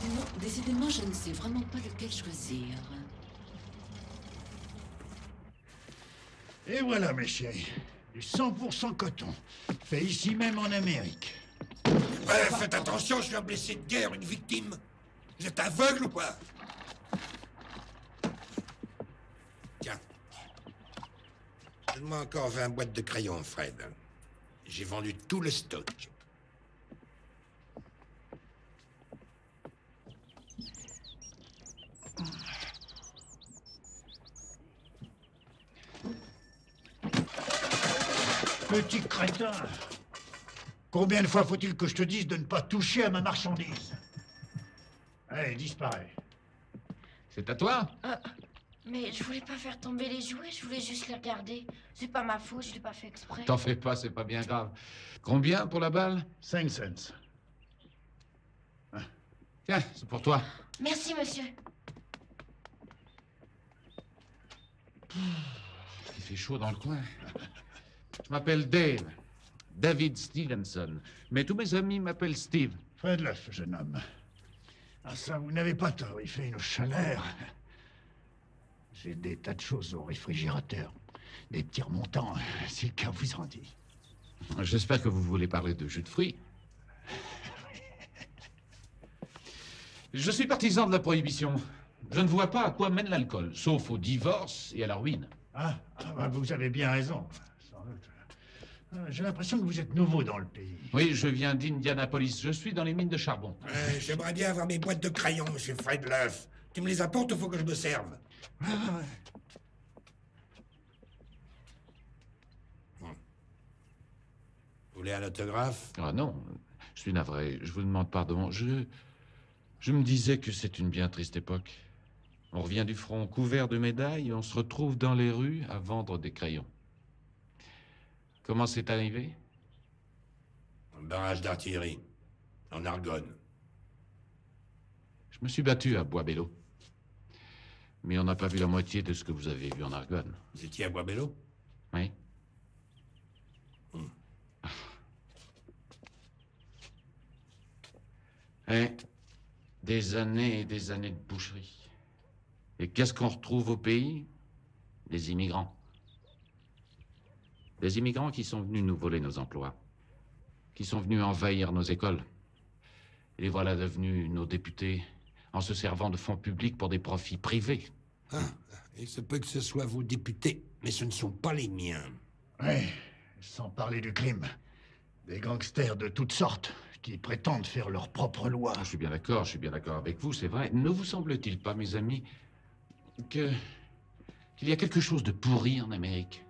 Non, décidément, je ne sais vraiment pas lequel choisir. Et voilà, mes chéris. Du 100% coton. Fait ici même en Amérique. Ouais, faites attention, je suis un blessé de guerre, une victime. Vous êtes aveugle ou quoi? Tiens. Donne-moi encore 20 boîtes de crayons, Fred. J'ai vendu tout le stock. Petit crétin. Combien de fois faut-il que je te dise de ne pas toucher à ma marchandise? Allez, disparaît. C'est à toi? Mais je voulais pas faire tomber les jouets, je voulais juste les regarder. C'est pas ma faute, je l'ai pas fait exprès. T'en fais pas, c'est pas bien grave. Combien pour la balle? 5 cents. Tiens, c'est pour toi. Merci, monsieur. Il fait chaud dans le coin. Je m'appelle Dave. David Stevenson. Mais tous mes amis m'appellent Steve. Fred Luff, jeune homme. Ah ça, vous n'avez pas tort, il fait une chaleur. J'ai des tas de choses au réfrigérateur. Des petits remontants, si le cas vous en dit. J'espère que vous voulez parler de jus de fruits. Je suis partisan de la prohibition. Je ne vois pas à quoi mène l'alcool, sauf au divorce et à la ruine. Bah, vous avez bien raison. Sans doute. J'ai l'impression que vous êtes nouveau dans le pays. Oui, je viens d'Indianapolis. Je suis dans les mines de charbon. J'aimerais bien avoir mes boîtes de crayons, monsieur Fred Luff. Tu me les apportes ou faut que je me serve? Ouais. Vous voulez un autographe? Ah non, je suis navré. Je vous demande pardon. Je me disais que c'est une bien triste époque. On revient du front couvert de médailles et on se retrouve dans les rues à vendre des crayons. Comment c'est arrivé? Un barrage d'artillerie, en Argonne. Je me suis battu à Bois-Bello. Mais on n'a pas vu la moitié de ce que vous avez vu en Argonne. Vous étiez à Bois-Bello? Oui. Des années et des années de boucherie. Et qu'est-ce qu'on retrouve au pays? Des immigrants. Des immigrants qui sont venus nous voler nos emplois. Qui sont venus envahir nos écoles. Et les voilà devenus nos députés en se servant de fonds publics pour des profits privés. Ah, il se peut que ce soit vos députés, mais ce ne sont pas les miens. Oui, sans parler du crime. Des gangsters de toutes sortes qui prétendent faire leur propre loi. Je suis bien d'accord avec vous, c'est vrai. Ne vous semble-t-il pas, mes amis, qu'il y a quelque chose de pourri en Amérique?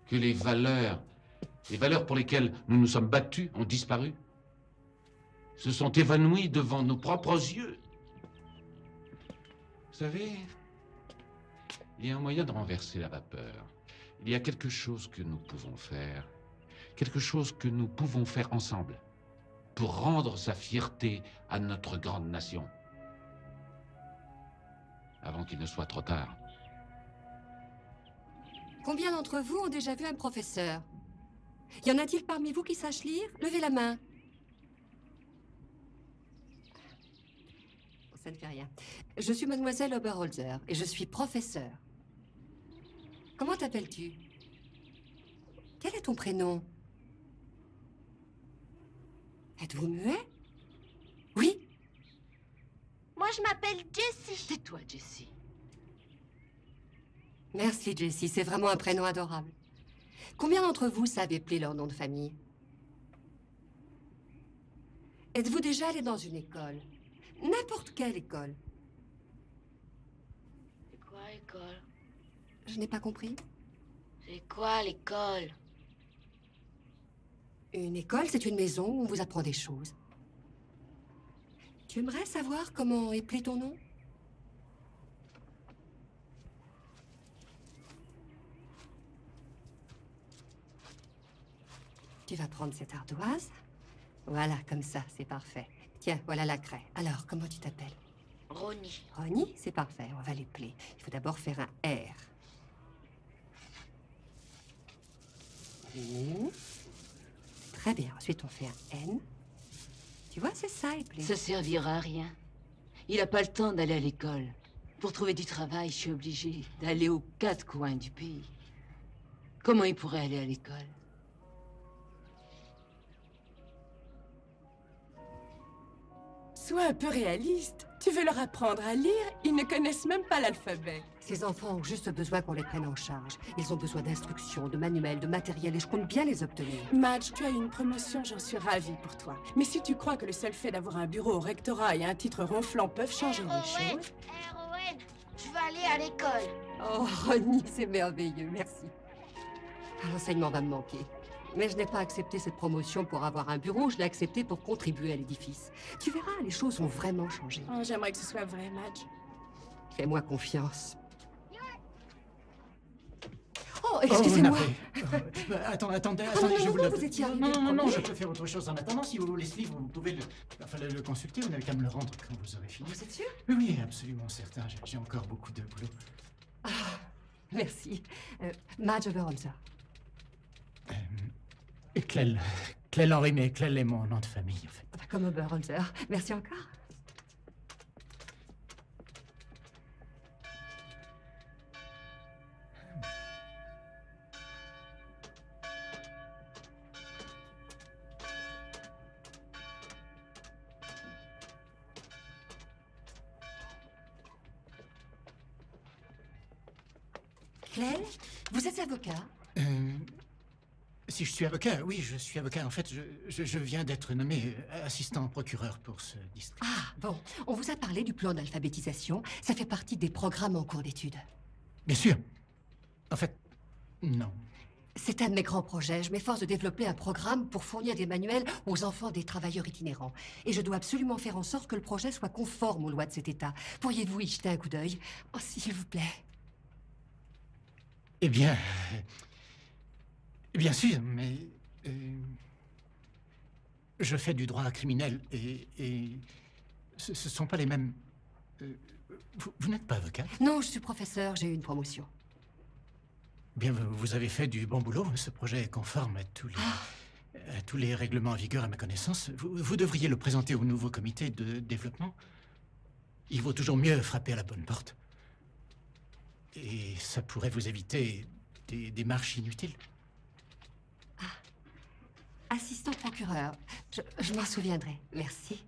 Que les valeurs pour lesquelles nous nous sommes battus ont disparu? Se sont évanouies devant nos propres yeux? Vous savez, il y a un moyen de renverser la vapeur. Il y a quelque chose que nous pouvons faire. Quelque chose que nous pouvons faire ensemble pour rendre sa fierté à notre grande nation. Avant qu'il ne soit trop tard. Combien d'entre vous ont déjà vu un professeur? Y en a-t-il parmi vous qui sachent lire? Levez la main. Ça ne fait rien. Je suis mademoiselle Oberholzer et je suis professeure. Comment t'appelles-tu? Quel est ton prénom? Êtes-vous muet? Oui? Moi, je m'appelle Jessie. Tais-toi, Jessie. Merci, Jessie. C'est vraiment un prénom adorable. Combien d'entre vous savent épeler leur nom de famille? Êtes-vous déjà allé dans une école? N'importe quelle école. C'est quoi l'école? Je n'ai pas compris. C'est quoi l'école? Une école, c'est une maison où on vous apprend des choses. Tu aimerais savoir comment épeler ton nom? Tu vas prendre cette ardoise. Voilà, comme ça, c'est parfait. Tiens, voilà la craie. Alors, comment tu t'appelles? Ronnie. Ronnie, c'est parfait, on va l'épeler. Il faut d'abord faire un R. Très bien, ensuite on fait un N. Tu vois, c'est ça, épeler. Ça servira à rien. Il n'a pas le temps d'aller à l'école. Pour trouver du travail, je suis obligée d'aller aux quatre coins du pays. Comment il pourrait aller à l'école? Sois un peu réaliste. Tu veux leur apprendre à lire, ils ne connaissent même pas l'alphabet. Ces enfants ont juste besoin qu'on les prenne en charge. Ils ont besoin d'instructions, de manuels, de matériel, et je compte bien les obtenir. Madge, tu as eu une promotion, j'en suis ravie pour toi. Mais si tu crois que le seul fait d'avoir un bureau au rectorat et un titre ronflant peuvent changer les choses... Rowan, je veux aller à l'école. Oh, Ronnie, c'est merveilleux, merci. L'enseignement va me manquer. Mais je n'ai pas accepté cette promotion pour avoir un bureau, je l'ai accepté pour contribuer à l'édifice. Tu verras, les choses ont vraiment changé. Oh, j'aimerais que ce soit vrai, Madge. Fais-moi confiance. Oh, excusez-moi. Attendez, non, je vous non, le... vous étiez arrivé Non, premier. je peux faire autre chose en attendant. Si vous voulez ce livre, vous pouvez le consulter. Vous n'avez qu'à me le rendre quand vous aurez fini. Vous êtes sûr? Oui, absolument certain. J'ai encore beaucoup de boulot. Ah, merci. Madge Oberholzer. Clell Henry, mais Clell est mon nom de famille, en fait. Comme Oberholzer. Merci encore. Clell, vous êtes avocat? Si je suis avocat, oui, je suis avocat. En fait, je viens d'être nommé assistant procureur pour ce district. Ah, bon. On vous a parlé du plan d'alphabétisation. Ça fait partie des programmes en cours d'études. Bien sûr. En fait, non. C'est un de mes grands projets. Je m'efforce de développer un programme pour fournir des manuels aux enfants des travailleurs itinérants. Et je dois absolument faire en sorte que le projet soit conforme aux lois de cet État. Pourriez-vous y jeter un coup d'œil? Oh, s'il vous plaît. Eh bien... Bien sûr, mais... je fais du droit criminel et ce sont pas les mêmes... vous n'êtes pas avocat? Non, je suis professeur. J'ai eu une promotion. Bien, vous avez fait du bon boulot. Ce projet est conforme à tous les règlements en vigueur à ma connaissance. Vous devriez le présenter au nouveau comité de développement. Il vaut toujours mieux frapper à la bonne porte. Et ça pourrait vous éviter des démarches inutiles. Assistant procureur. Je m'en souviendrai. Merci.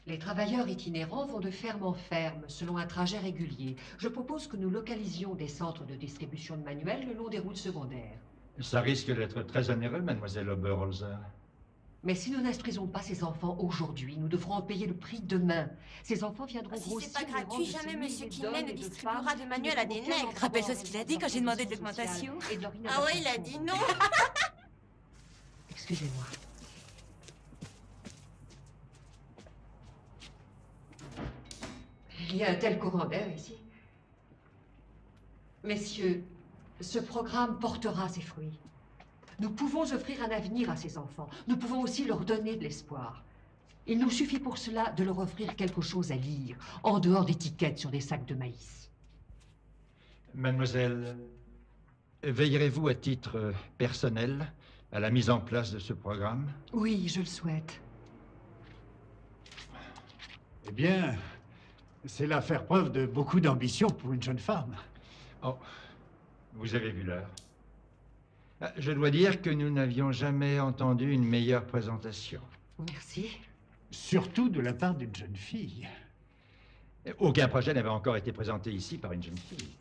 Les travailleurs itinérants vont de ferme en ferme, selon un trajet régulier. Je propose que nous localisions des centres de distribution de manuels le long des routes secondaires. Ça risque d'être très onéreux, mademoiselle Oberholzer. Mais si nous n'instruisons pas ces enfants aujourd'hui, nous devrons en payer le prix demain. Ces enfants viendront Si grossir c'est pas les rangs gratuit, de jamais ces Monsieur milliers Kinley d'hommes ne et de distribuera femmes de qui manuels à des n'auront aucun nègres. emploi Rappelle-toi ce qu'il a dit quand j'ai demandé de sociale l'augmentation. et de leur Ah ouais, il a inadaptation dit au non. monde. Excusez-moi. Il y a un tel courant d'air ici. Messieurs, ce programme portera ses fruits. Nous pouvons offrir un avenir à ces enfants. Nous pouvons aussi leur donner de l'espoir. Il nous suffit pour cela de leur offrir quelque chose à lire, en dehors d'étiquettes sur des sacs de maïs. Mademoiselle, veillerez-vous à titre personnel à la mise en place de ce programme? Oui, je le souhaite. Eh bien, c'est là faire preuve de beaucoup d'ambition pour une jeune femme. Oh, vous avez vu l'heure. Je dois dire que nous n'avions jamais entendu une meilleure présentation. Merci. Surtout de la part d'une jeune fille. Aucun projet n'avait encore été présenté ici par une jeune fille.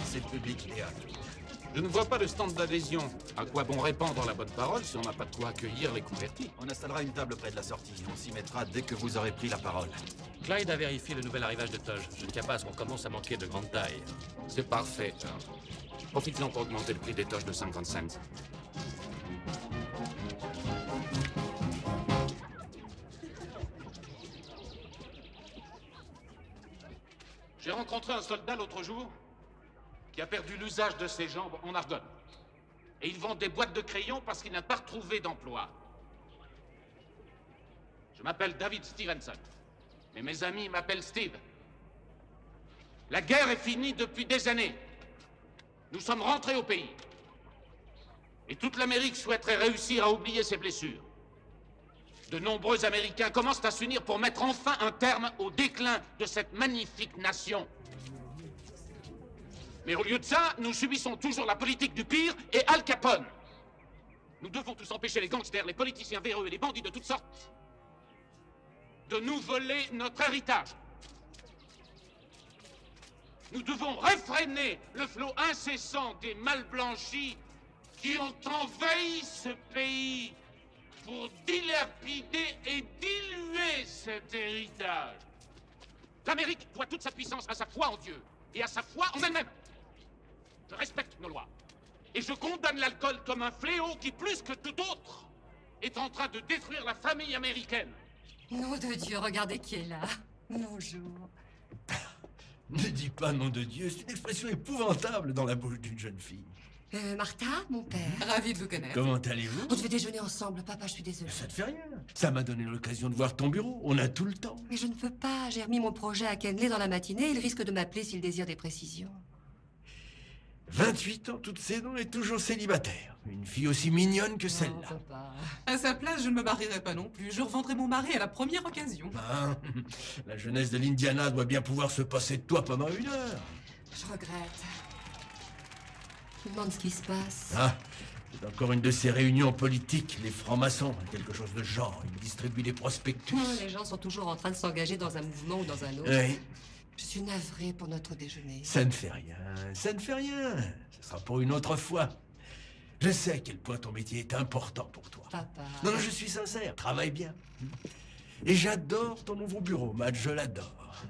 C'est le public idéal. Je ne vois pas de stand d'adhésion. À quoi bon répandre la bonne parole si on n'a pas de quoi accueillir les convertis? On installera une table près de la sortie. On s'y mettra dès que vous aurez pris la parole. Clyde a vérifié le nouvel arrivage de Toge. Je ne tiens pas à ce qu'on commence à manquer de grande taille. C'est parfait, George. Profite-en pour augmenter le prix des toches de 50 cents. J'ai rencontré un soldat l'autre jour qui a perdu l'usage de ses jambes en Argonne. Et il vend des boîtes de crayons parce qu'il n'a pas retrouvé d'emploi. Je m'appelle David Stevenson, mais mes amis m'appellent Steve. La guerre est finie depuis des années. Nous sommes rentrés au pays. Et toute l'Amérique souhaiterait réussir à oublier ses blessures. De nombreux Américains commencent à s'unir pour mettre enfin un terme au déclin de cette magnifique nation. Mais au lieu de ça, nous subissons toujours la politique du pire et Al Capone. Nous devons tous empêcher les gangsters, les politiciens véreux et les bandits de toutes sortes de nous voler notre héritage. Nous devons réfréner le flot incessant des mal blanchis qui ont envahi ce pays pour dilapider et diluer cet héritage. L'Amérique doit toute sa puissance à sa foi en Dieu et à sa foi en elle-même. Je respecte nos lois et je condamne l'alcool comme un fléau qui, plus que tout autre, est en train de détruire la famille américaine. Nom de Dieu, regardez qui est là. Bonjour. Ne dis pas nom de Dieu, c'est une expression épouvantable dans la bouche d'une jeune fille. Martha, mon père. Ravi de vous connaître. Comment allez-vous? On devait déjeuner ensemble, papa, je suis désolée. Ça te fait rien. Ça m'a donné l'occasion de voir ton bureau. On a tout le temps. Mais je ne peux pas, j'ai remis mon projet à Kenley dans la matinée, il risque de m'appeler s'il désire des précisions. 28 ans, toutes ces dents, et toujours célibataire. Une fille aussi mignonne que celle-là. Non, papa. À sa place, je ne me marierai pas non plus. Je revendrai mon mari à la première occasion. Hein? La jeunesse de l'Indiana doit bien pouvoir se passer de toi pendant une heure. Je regrette. Je me demande ce qui se passe. Ah, c'est encore une de ces réunions politiques, les francs-maçons, quelque chose de genre. Ils distribuent des prospectus. Oh, les gens sont toujours en train de s'engager dans un mouvement ou dans un autre. Oui, Je suis navrée pour notre déjeuner. ça ne fait rien, ça ne fait rien. Ce sera pour une autre fois. Je sais à quel point ton métier est important pour toi. Papa. Non, je suis sincère, travaille bien. Et j'adore ton nouveau bureau, Matt, je l'adore.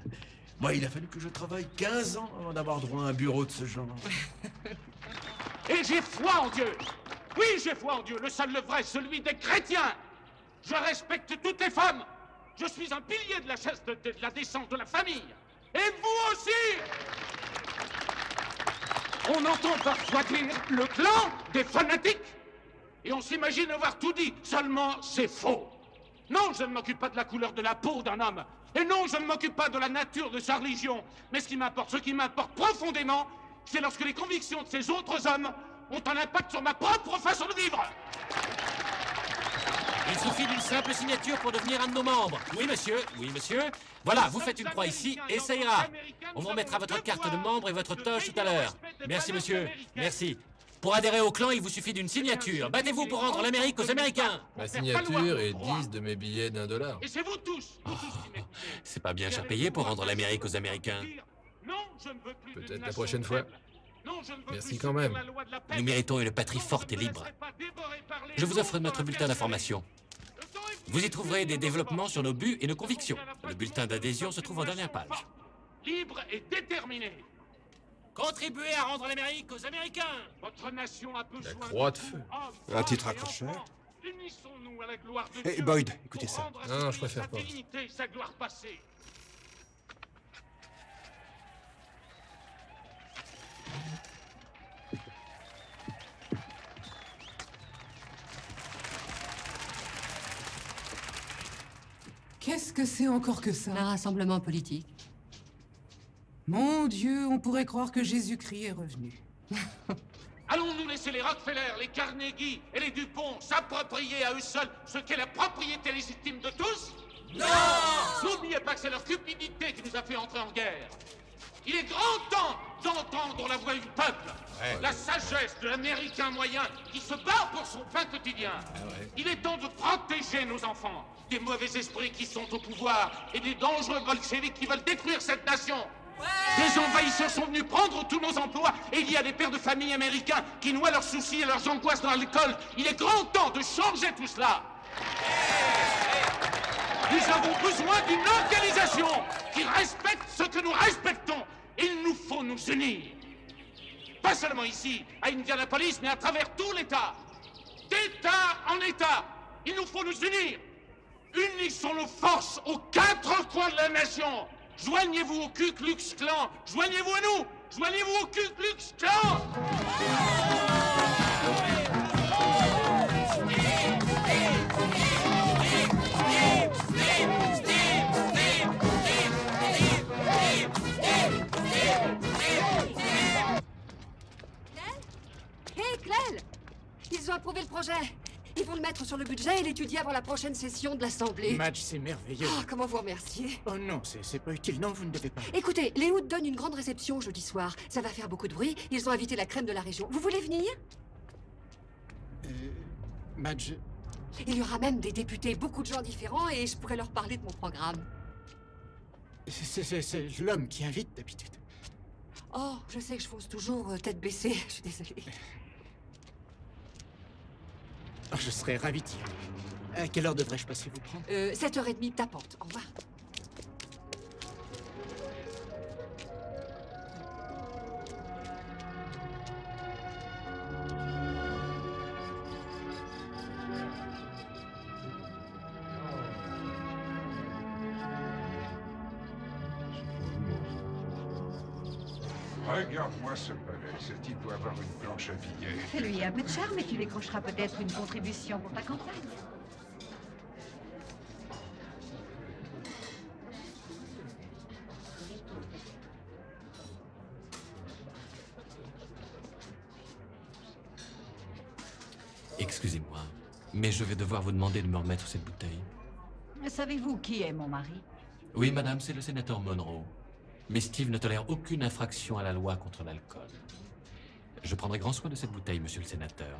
Moi, il a fallu que je travaille 15 ans avant d'avoir droit à un bureau de ce genre. Et j'ai foi en Dieu. Oui, j'ai foi en Dieu, le seul, le vrai, celui des chrétiens. Je respecte toutes les femmes. Je suis un pilier de la chasteté, de la décence, de la famille. Et vous aussi! On entend parfois dire le clan des fanatiques. Et on s'imagine avoir tout dit. Seulement, c'est faux. Non, je ne m'occupe pas de la couleur de la peau d'un homme. Et non, je ne m'occupe pas de la nature de sa religion. Mais ce qui m'importe profondément, c'est lorsque les convictions de ces autres hommes ont un impact sur ma propre façon de vivre. Il suffit d'une simple signature pour devenir un de nos membres. Oui, monsieur. Oui, monsieur. Voilà, vous faites une croix ici et ça ira. On vous remettra votre carte de membre et votre toge tout à l'heure. Merci, monsieur. Merci. Pour adhérer au clan, il vous suffit d'une signature. Battez-vous pour rendre l'Amérique aux Américains. Ma signature et 10 de mes billets $1. Et c'est vous tous. C'est pas bien cher payé pour rendre l'Amérique aux Américains. Peut-être la prochaine fois. Merci quand même. Nous méritons une patrie forte et libre. Je vous offre notre bulletin d'information. Vous y trouverez des développements sur nos buts et nos convictions. Le bulletin d'adhésion se trouve en dernière page. Libre et déterminé. Contribuez à rendre l'Amérique aux Américains. Votre nation a besoin La croix de feu. Un titre accrocheur. Unissons-nous à la gloire de Hey Dieu. Boyd, écoutez ça. Non, je préfère pas. Sa dignité, sa gloire passée. Qu'est-ce que c'est encore que ça? Un rassemblement politique. Mon Dieu, on pourrait croire que Jésus-Christ est revenu. Allons-nous laisser les Rockefeller, les Carnegie et les Dupont s'approprier à eux seuls ce qu'est la propriété légitime de tous? Non! N'oubliez pas que c'est leur cupidité qui nous a fait entrer en guerre. Il est grand temps d'entendre la voix du peuple, la sagesse de l'Américain moyen qui se bat pour son pain quotidien. Il est temps de protéger nos enfants des mauvais esprits qui sont au pouvoir et des dangereux bolcheviks qui veulent détruire cette nation. Des envahisseurs sont venus prendre tous nos emplois et il y a des pères de famille américains qui noient leurs soucis et leurs angoisses dans l'alcool. Il est grand temps de changer tout cela. Nous avons besoin d'une organisation qui respecte ce que nous respectons. Il nous faut nous unir. Pas seulement ici, à Indianapolis, mais à travers tout l'État. D'État en État. Il nous faut nous unir. Unissons nos forces aux 4 coins de la nation. Joignez-vous au Ku Klux Klan. Joignez-vous à nous. Joignez-vous au Ku Klux Klan. Hé, Clel! Ils ont approuvé le projet. Ils vont le mettre sur le budget et l'étudier avant la prochaine session de l'Assemblée. Madge, c'est merveilleux. Oh, comment vous remercier? Oh non, c'est pas utile. Non, vous ne devez pas. Écoutez, les Hoods donnent une grande réception jeudi soir. Ça va faire beaucoup de bruit. Ils ont invité la crème de la région. Vous voulez venir? Madge... Il y aura même des députés, beaucoup de gens différents, et je pourrais leur parler de mon programme. C'est l'homme qui invite d'habitude. Oh, je sais que je fonce toujours tête baissée. Je suis désolée. Oh, je serais ravi d'y aller. À quelle heure devrais-je passer vous prendre? 7h30 tapante. Au revoir. Regarde-moi ce palais. Ce type doit avoir une planche à billets. Fais-lui un peu de charme et tu décrocheras peut-être une contribution pour ta campagne. Excusez-moi, mais je vais devoir vous demander de me remettre cette bouteille. Savez-vous qui est mon mari? Oui, madame, c'est le sénateur Monroe. Mais Steve ne tolère aucune infraction à la loi contre l'alcool. Je prendrai grand soin de cette bouteille, monsieur le sénateur.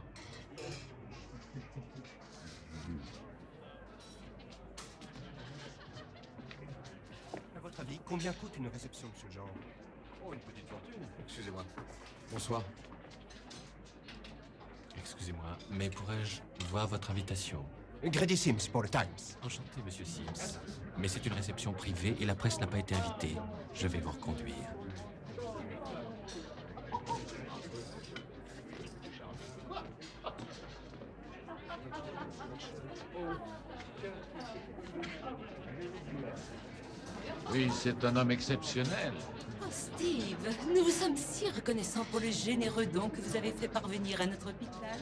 À votre avis, combien coûte une réception de ce genre? Oh, une petite fortune. Excusez-moi. Bonsoir. Excusez-moi, mais pourrais-je voir votre invitation? Grady Sims pour le Times. Enchanté, monsieur Sims. Mais c'est une réception privée et la presse n'a pas été invitée. Je vais vous reconduire. Oui, c'est un homme exceptionnel. Oh, Steve, nous vous sommes si reconnaissants pour le généreux don que vous avez fait parvenir à notre hôpital.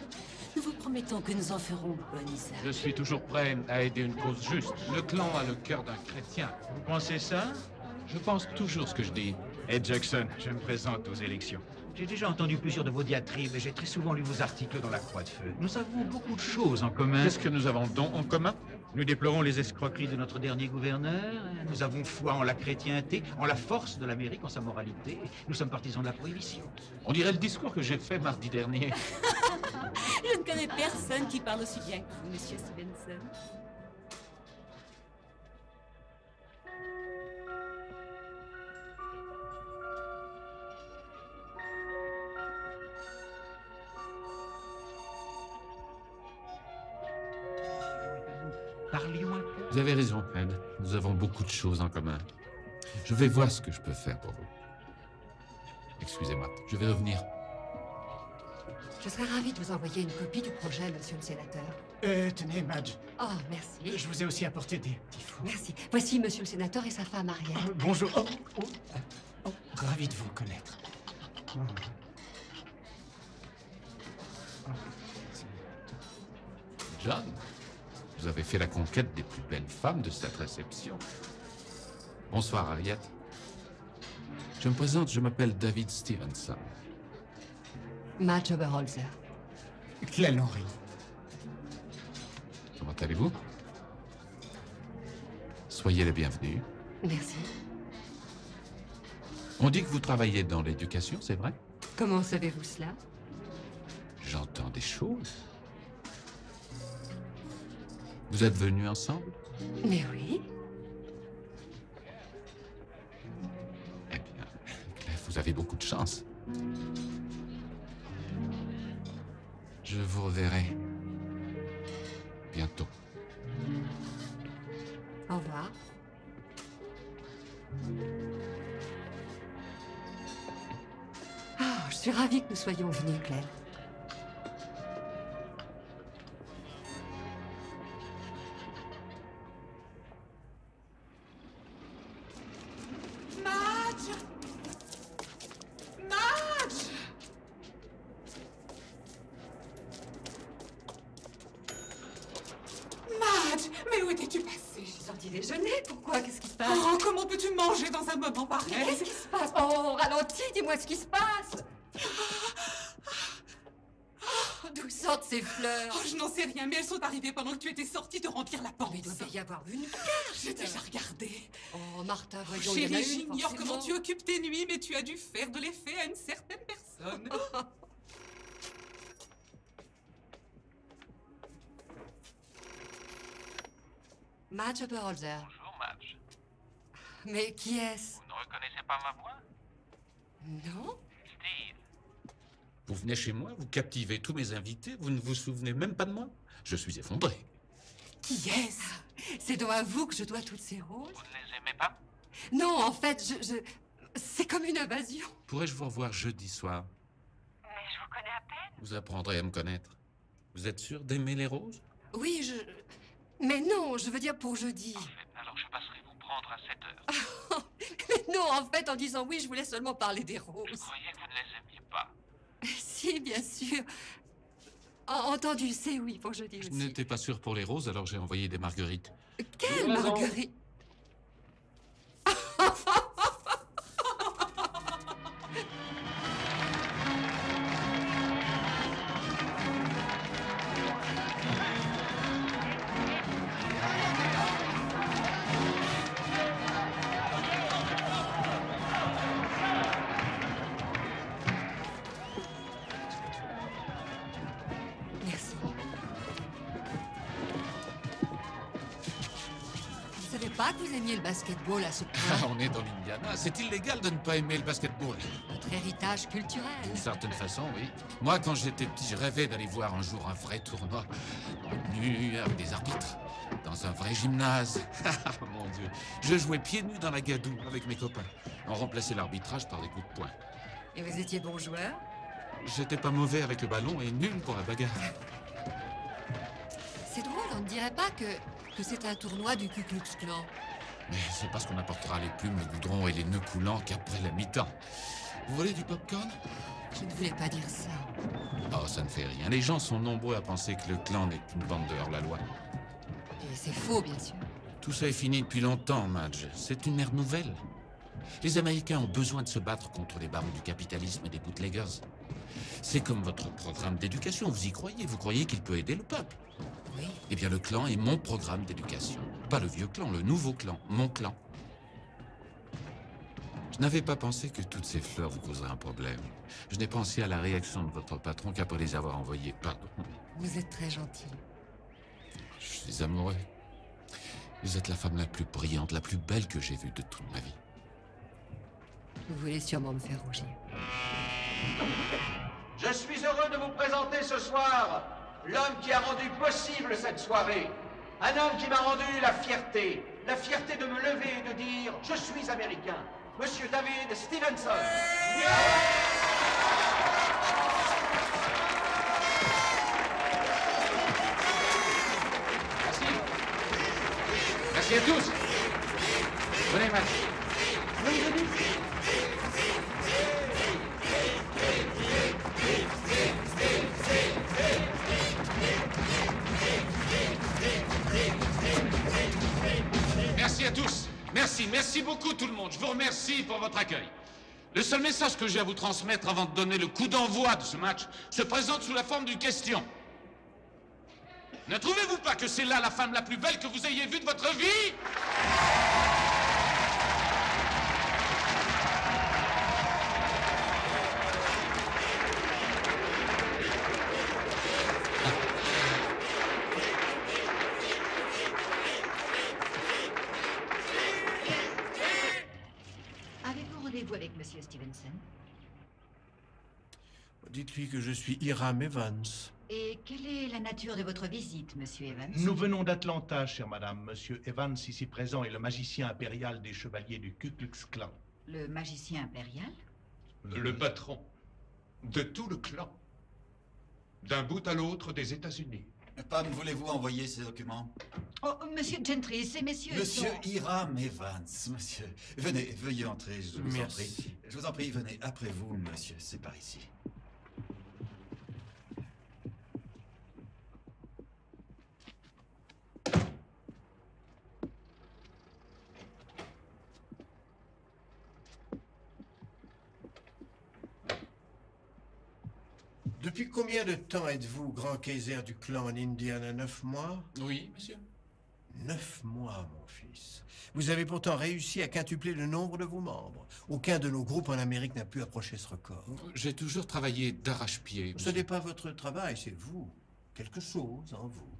Nous vous promettons que nous en ferons bon usage. Je suis toujours prêt à aider une cause juste. Le clan a le cœur d'un chrétien. Vous pensez ça? Je pense toujours ce que je dis. Ed Jackson, je me présente aux élections. J'ai déjà entendu plusieurs de vos diatribes et j'ai très souvent lu vos articles dans la Croix de Feu. Nous avons beaucoup de choses en commun. Qu'est-ce que nous avons donc en commun? Nous déplorons les escroqueries de notre dernier gouverneur. Nous avons foi en la chrétienté, en la force de l'Amérique, en sa moralité. Nous sommes partisans de la prohibition. On dirait le discours que j'ai fait mardi dernier. Je ne connais personne qui parle aussi bien que vous, monsieur Stevenson. Parlions un peu. Vous avez raison, Ed. Nous avons beaucoup de choses en commun. Je vais voir ce que je peux faire pour vous. Excusez-moi, je vais revenir. Je serais ravie de vous envoyer une copie du projet, monsieur le sénateur. Tenez, Madge. Oh, merci. Je vous ai aussi apporté des petits fours. Merci. Voici monsieur le sénateur et sa femme Ariel. Bonjour. Ravi de vous connaître. John, vous avez fait la conquête des plus belles femmes de cette réception. Bonsoir, Harriet. Je me présente, je m'appelle David Stevenson. Madge Oberholzer. Clell Henry. Comment allez-vous? Soyez les bienvenus. Merci. On dit que vous travaillez dans l'éducation, c'est vrai? Comment savez-vous cela? J'entends des choses. Vous êtes venus ensemble? Mais oui. Eh bien, Claire, vous avez beaucoup de chance. Je vous reverrai bientôt. Au revoir. Ah, je suis ravie que nous soyons venus, Claire. Madge! Madge! Madge! Mais où étais-tu passée? Je suis sortie déjeuner. Pourquoi? Qu'est-ce qui se passe? Oh, comment peux-tu manger dans un moment Mais pareil? qu'est-ce qui se passe? Oh, ralentis, dis-moi ce qui se passe. D'où sortent ces fleurs? Oh, je n'en sais rien, mais elles sont arrivées pendant que tu étais sortie de remplir la panse. Mais il doit y avoir une carte. J'ai déjà regardé. Oh, Martha, voyons, il y en a Chérie, une, j'ignore comment forcément. tu occupes tes nuits, mais tu as dû faire de l'effet à une certaine personne. Madge Oberholzer. Bonjour, Madge. Mais qui est-ce? Vous ne reconnaissez pas ma voix? Non? Steve. Vous venez chez moi, vous captivez tous mes invités, vous ne vous souvenez même pas de moi? Je suis effondré. Qui est-ce? C'est donc à vous que je dois toutes ces roses? Vous ne les aimez pas? Non, en fait, c'est comme une invasion. Pourrais-je vous revoir jeudi soir? Mais je vous connais à peine. Vous apprendrez à me connaître. Vous êtes sûr d'aimer les roses? Oui, Mais non, je veux dire pour jeudi. Alors je passerai vous prendre à 7 heures. Mais non, en fait, en disant oui, je voulais seulement parler des roses. Je croyais que vous ne les aimiez pas. Si, bien sûr. Entendu, c'est oui pour jeudi Je aussi. n'étais pas sûr pour les roses, alors j'ai envoyé des marguerites. Quelle marguerite? Merci. Je ne savais pas que vous aimiez le basketball à ce point. On est dans l'Indiana. C'est illégal de ne pas aimer le basketball. Votre héritage culturel. D'une certaine façon, oui. Moi, quand j'étais petit, je rêvais d'aller voir un jour un vrai tournoi. Nu, avec des arbitres. Dans un vrai gymnase. Mon Dieu. Je jouais pieds nus dans la gadoue avec mes copains. On remplaçait l'arbitrage par des coups de poing. Et vous étiez bon joueur? J'étais pas mauvais avec le ballon et nul pour la bagarre. C'est drôle, on ne dirait pas que c'est un tournoi du Ku Klux Klan. Mais c'est parce qu'on apportera les plumes, le goudron et les nœuds coulants qu'après la mi-temps. Vous voulez du popcorn? Je ne voulais pas dire ça. Oh, ça ne fait rien. Les gens sont nombreux à penser que le clan n'est qu'une bande de hors-la-loi. Et c'est faux, bien sûr. Tout ça est fini depuis longtemps, Madge. C'est une ère nouvelle. Les Américains ont besoin de se battre contre les barons du capitalisme et des bootleggers. C'est comme votre programme d'éducation, vous y croyez? Vous croyez qu'il peut aider le peuple? Oui. Eh bien, le clan est mon programme d'éducation. Pas le vieux clan, le nouveau clan, mon clan. Je n'avais pas pensé que toutes ces fleurs vous causeraient un problème. Je n'ai pensé à la réaction de votre patron qu'après les avoir envoyées. Pardon. Vous êtes très gentil. Je suis amoureux. Vous êtes la femme la plus brillante, la plus belle que j'ai vue de toute ma vie. Vous voulez sûrement me faire rougir. Je suis heureux de vous présenter ce soir l'homme qui a rendu possible cette soirée. Un homme qui m'a rendu la fierté de me lever et de dire « Je suis américain ». Monsieur David Stevenson. Merci. Merci à tous. Venez, Max. Merci à tous. Merci beaucoup tout le monde. Je vous remercie pour votre accueil. Le seul message que j'ai à vous transmettre avant de donner le coup d'envoi de ce match se présente sous la forme d'une question. Ne trouvez-vous pas que c'est là la femme la plus belle que vous ayez vue de votre vie? Avez-vous rendez-vous avec Monsieur Stevenson? Dites-lui que je suis Hiram Evans. Et quelle est la nature de votre visite, Monsieur Evans? Nous venons d'Atlanta, chère madame. Monsieur Evans, ici présent, est le magicien impérial des chevaliers du Ku Klux Klan. Le magicien impérial? Le patron de tout le clan. D'un bout à l'autre des États-Unis. Pam, voulez-vous envoyer ces documents? Oh, Monsieur Gentry, ces messieurs Monsieur sont... Hiram Evans, monsieur. Venez, veuillez entrer, je vous en prie. Merci. Je vous en prie, venez. Après vous, monsieur, c'est par ici. Depuis combien de temps êtes-vous grand kaiser du clan en Indiana? 9 mois? Oui, monsieur. 9 mois, mon fils. Vous avez pourtant réussi à quintupler le nombre de vos membres. Aucun de nos groupes en Amérique n'a pu approcher ce record. J'ai toujours travaillé d'arrache-pied. Ce n'est pas votre travail, c'est vous. Quelque chose en vous.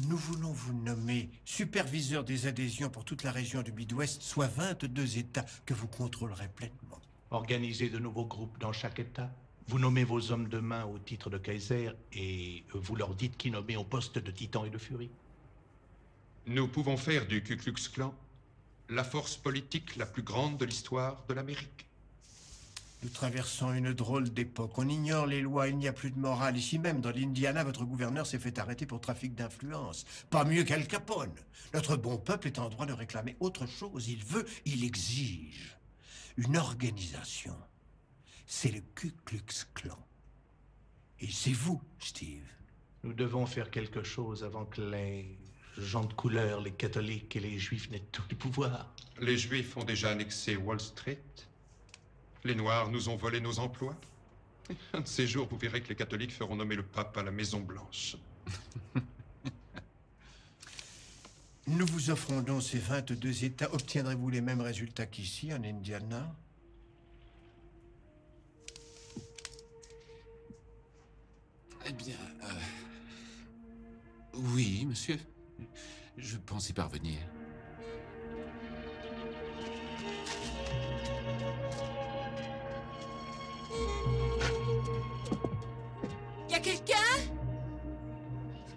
Nous voulons vous nommer superviseur des adhésions pour toute la région du Midwest, soit 22 États que vous contrôlerez pleinement. Organisez de nouveaux groupes dans chaque État. Vous nommez vos hommes de main au titre de Kaiser et vous leur dites qui nommer au poste de Titan et de Furie. Nous pouvons faire du Ku Klux Klan la force politique la plus grande de l'histoire de l'Amérique. Nous traversons une drôle d'époque. On ignore les lois, il n'y a plus de morale. Ici même, dans l'Indiana, votre gouverneur s'est fait arrêter pour trafic d'influence. Pas mieux qu'Al Capone. Notre bon peuple est en droit de réclamer autre chose. Il veut, il exige. Une organisation. C'est le Ku Klux Klan. Et c'est vous, Steve. Nous devons faire quelque chose avant que les gens de couleur, les catholiques et les juifs n'aient tout le pouvoir. Les Juifs ont déjà annexé Wall Street. Les Noirs nous ont volé nos emplois. Un de ces jours, vous verrez que les catholiques feront nommer le pape à la Maison Blanche. Nous vous offrons donc ces 22 États. Obtiendrez-vous les mêmes résultats qu'ici, en Indiana? Eh bien, oui, monsieur. Je pense y parvenir. Y a quelqu'un?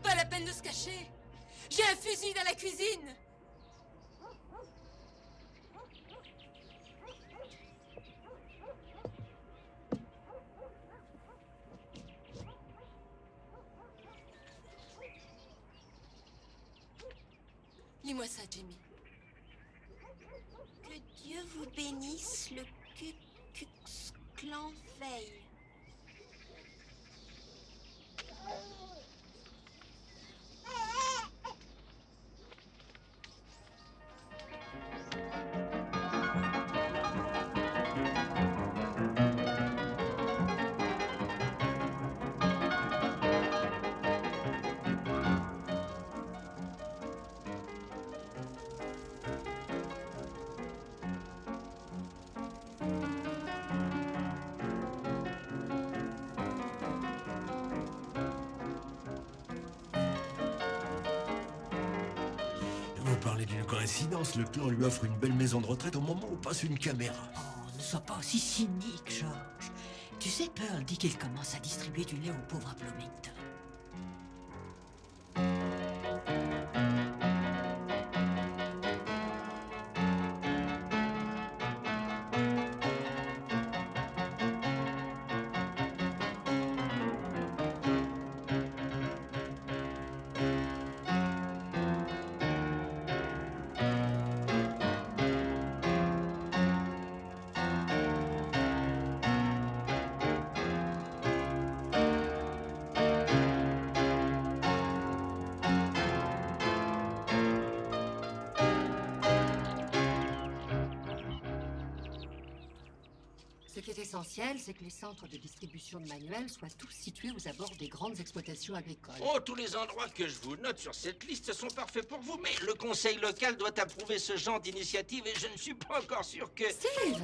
Pas la peine de se cacher. J'ai un fusil dans la cuisine. Lis-moi ça, Jimmy. Que Dieu vous bénisse. le Ku Klux Klan veille. Vous parlez d'une coïncidence, le clan lui offre une belle maison de retraite au moment où passe une caméra. Oh, ne sois pas aussi cynique, George. Tu sais, Pearl dit qu'il commence à distribuer du lait aux pauvres à Bloomington. Ce qui est essentiel, c'est que les centres de distribution de manuels soient tous situés aux abords des grandes exploitations agricoles. Oh, tous les endroits que je vous note sur cette liste sont parfaits pour vous, mais le conseil local doit approuver ce genre d'initiative et je ne suis pas encore sûr que... Steve!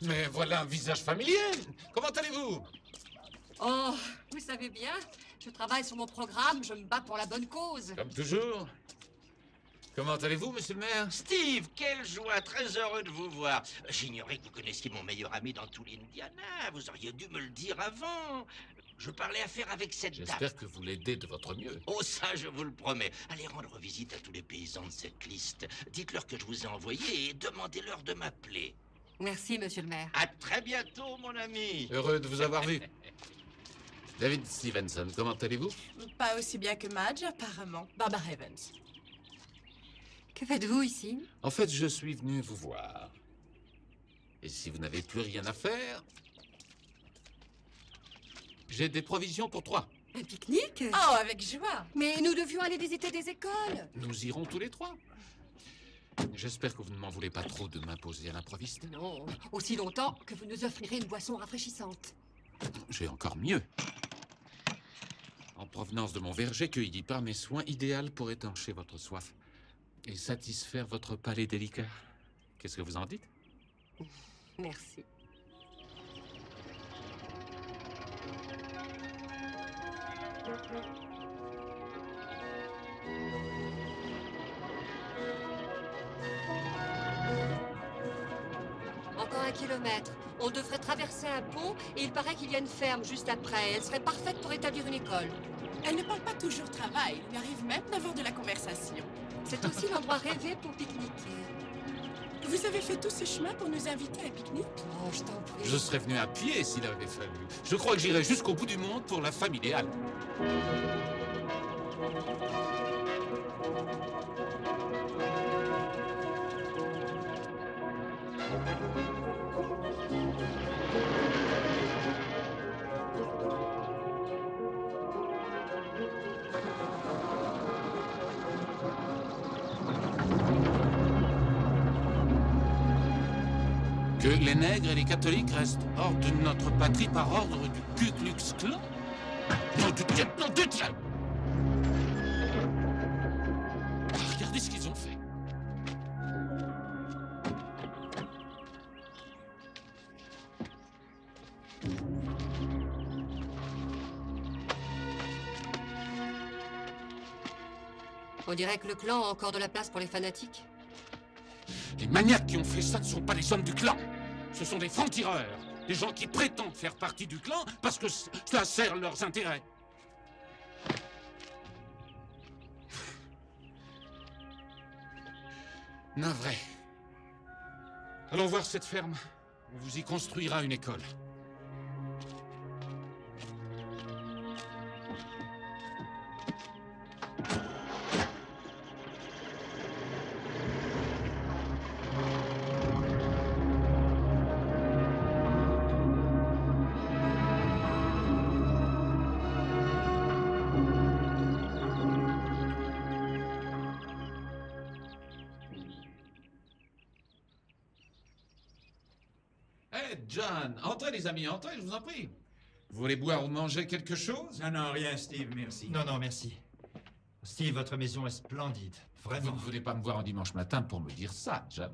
Mais voilà un visage familier. Comment allez-vous? Oh, vous savez bien, je travaille sur mon programme, je me bats pour la bonne cause. Comme toujours. Comment allez-vous, monsieur le maire? Steve, quelle joie, très heureux de vous voir. J'ignorais que vous connaissiez mon meilleur ami dans tout l'Indiana. Vous auriez dû me le dire avant. Je parlais affaire avec cette dame. J'espère que vous l'aidez de votre mieux. Oh, ça, je vous le promets. Allez rendre visite à tous les paysans de cette liste. Dites-leur que je vous ai envoyé et demandez-leur de m'appeler. Merci, monsieur le maire. À très bientôt, mon ami. Heureux de vous avoir vu. David Stevenson, comment allez-vous? Pas aussi bien que Madge, apparemment. Barbara Evans. Que faites-vous ici? En fait, je suis venu vous voir. Et si vous n'avez plus rien à faire, j'ai des provisions pour 3. Un pique-nique? Oh, avec joie. Mais nous devions aller visiter des écoles. Nous irons tous les 3. J'espère que vous ne m'en voulez pas trop de m'imposer à l'improviste. Non, aussi longtemps que vous nous offrirez une boisson rafraîchissante. J'ai encore mieux. En provenance de mon verger, cueilli par mes soins, idéal pour étancher votre soif et satisfaire votre palais délicat. Qu'est-ce que vous en dites? Merci. Encore 1 kilomètre. On devrait traverser un pont et il paraît qu'il y a une ferme juste après. Elle serait parfaite pour établir une école. Elle ne parle pas toujours travail. Il lui arrive même d'avoir de la conversation. C'est aussi l'endroit rêvé pour pique-niquer. Vous avez fait tout ce chemin pour nous inviter à un pique-nique? Oh, je t'en prie. Je serais venu à pied s'il avait fallu. Je crois que j'irai jusqu'au bout du monde pour la femme idéale. Que les nègres et les catholiques restent hors de notre patrie par ordre du Ku Klux Klan? Non, du diable, non, du diable! Regardez ce qu'ils ont fait. On dirait que le clan a encore de la place pour les fanatiques. Les maniaques qui ont fait ça ne sont pas les hommes du clan. Ce sont des francs-tireurs. Des gens qui prétendent faire partie du clan parce que cela sert leurs intérêts. Navré. Allons voir cette ferme. On vous y construira une école. John, entrez les amis, entrez, je vous en prie. Vous voulez boire ou manger quelque chose? Non, non, rien, Steve, merci. Non, non, merci. Steve, votre maison est splendide, vraiment. Vous ne voulez pas me voir un dimanche matin pour me dire ça, John.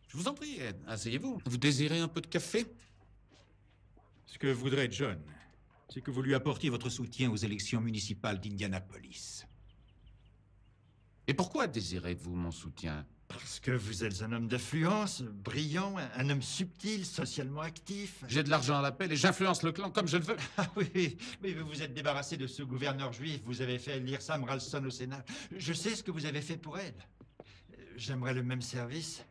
Je vous en prie, Ed, asseyez-vous. Vous désirez un peu de café? Ce que voudrait John, c'est que vous lui apportiez votre soutien aux élections municipales d'Indianapolis. Et pourquoi désirez-vous mon soutien? Parce que vous êtes un homme d'influence, brillant, un homme subtil, socialement actif. J'ai de l'argent à l'appel et j'influence le clan comme je le veux. Ah oui, mais vous vous êtes débarrassé de ce gouverneur juif, vous avez fait élire Sam Ralston au Sénat. Je sais ce que vous avez fait pour elle. J'aimerais le même service.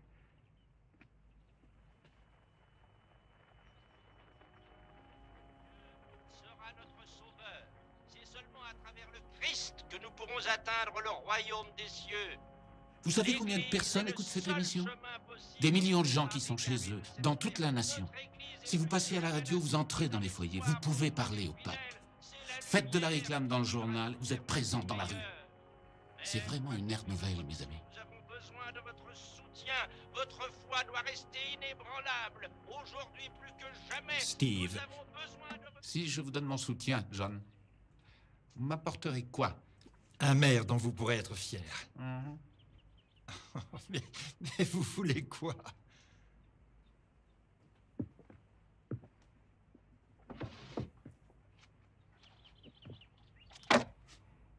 Sera notre sauveur. C'est seulement à travers le Christ que nous pourrons atteindre le royaume des cieux. Vous savez combien de personnes écoutent cette émission? Des millions de gens qui sont chez eux, dans toute la nation. Si vous passez à la radio, vous entrez dans les foyers, vous pouvez parler au peuple. Faites de la réclame dans le journal, vous êtes présents dans la rue. C'est vraiment une ère nouvelle, mes amis. Nous avons besoin de votre soutien. Votre foi doit rester inébranlable. Aujourd'hui plus que jamais. Steve. Nous avons besoin de... Si je vous donne mon soutien, John, vous m'apporterez quoi? Un maire dont vous pourrez être fier. Mais vous voulez quoi?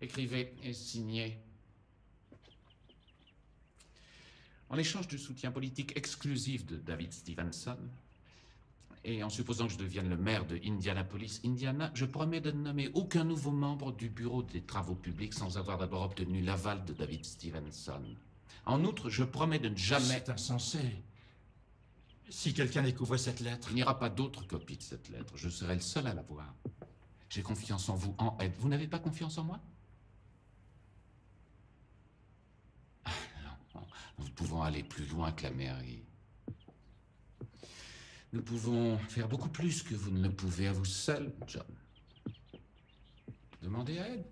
Écrivez et signez. En échange du soutien politique exclusif de David Stevenson, et en supposant que je devienne le maire de Indianapolis, Indiana, je promets de ne nommer aucun nouveau membre du bureau des travaux publics sans avoir d'abord obtenu l'aval de David Stevenson. En outre, je promets de ne jamais... C'est insensé. Si quelqu'un découvre cette lettre... Il n'y aura pas d'autre copie de cette lettre. Je serai le seul à la voir. J'ai confiance en vous, en Ed. Vous n'avez pas confiance en moi? Non. Nous pouvons aller plus loin que la mairie. Nous pouvons faire beaucoup plus que vous ne le pouvez à vous seul, John. Demandez à Ed.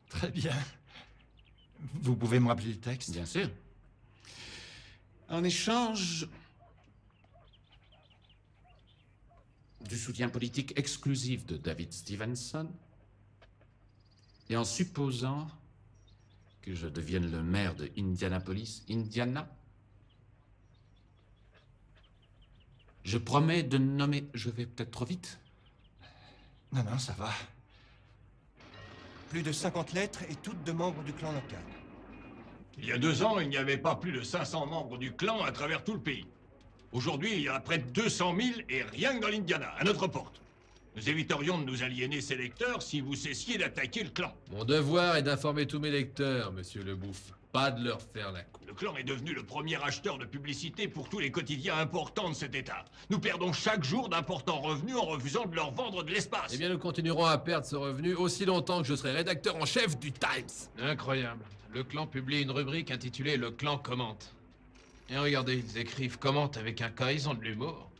Très bien. Vous pouvez me rappeler le texte? Bien sûr. En échange du soutien politique exclusif de David Stevenson, et en supposant que je devienne le maire de Indianapolis, Indiana, je promets de nommer... Je vais peut-être trop vite? Non, non, ça va. Plus de 50 lettres et toutes de membres du clan local. Il y a 2 ans, il n'y avait pas plus de 500 membres du clan à travers tout le pays. Aujourd'hui, il y en a près de 200 000 et rien que dans l'Indiana, à notre porte. Nous éviterions de nous aliéner ces lecteurs si vous cessiez d'attaquer le clan. Mon devoir est d'informer tous mes lecteurs, monsieur le Bouffe. Pas de leur faire la cour. Le clan est devenu le premier acheteur de publicité pour tous les quotidiens importants de cet État. Nous perdons chaque jour d'importants revenus en refusant de leur vendre de l'espace. Eh bien, nous continuerons à perdre ce revenu aussi longtemps que je serai rédacteur en chef du Times. Incroyable. Le clan publie une rubrique intitulée « Le clan commente ». Et regardez, ils écrivent « commente » avec un K, ils ont de l'humour.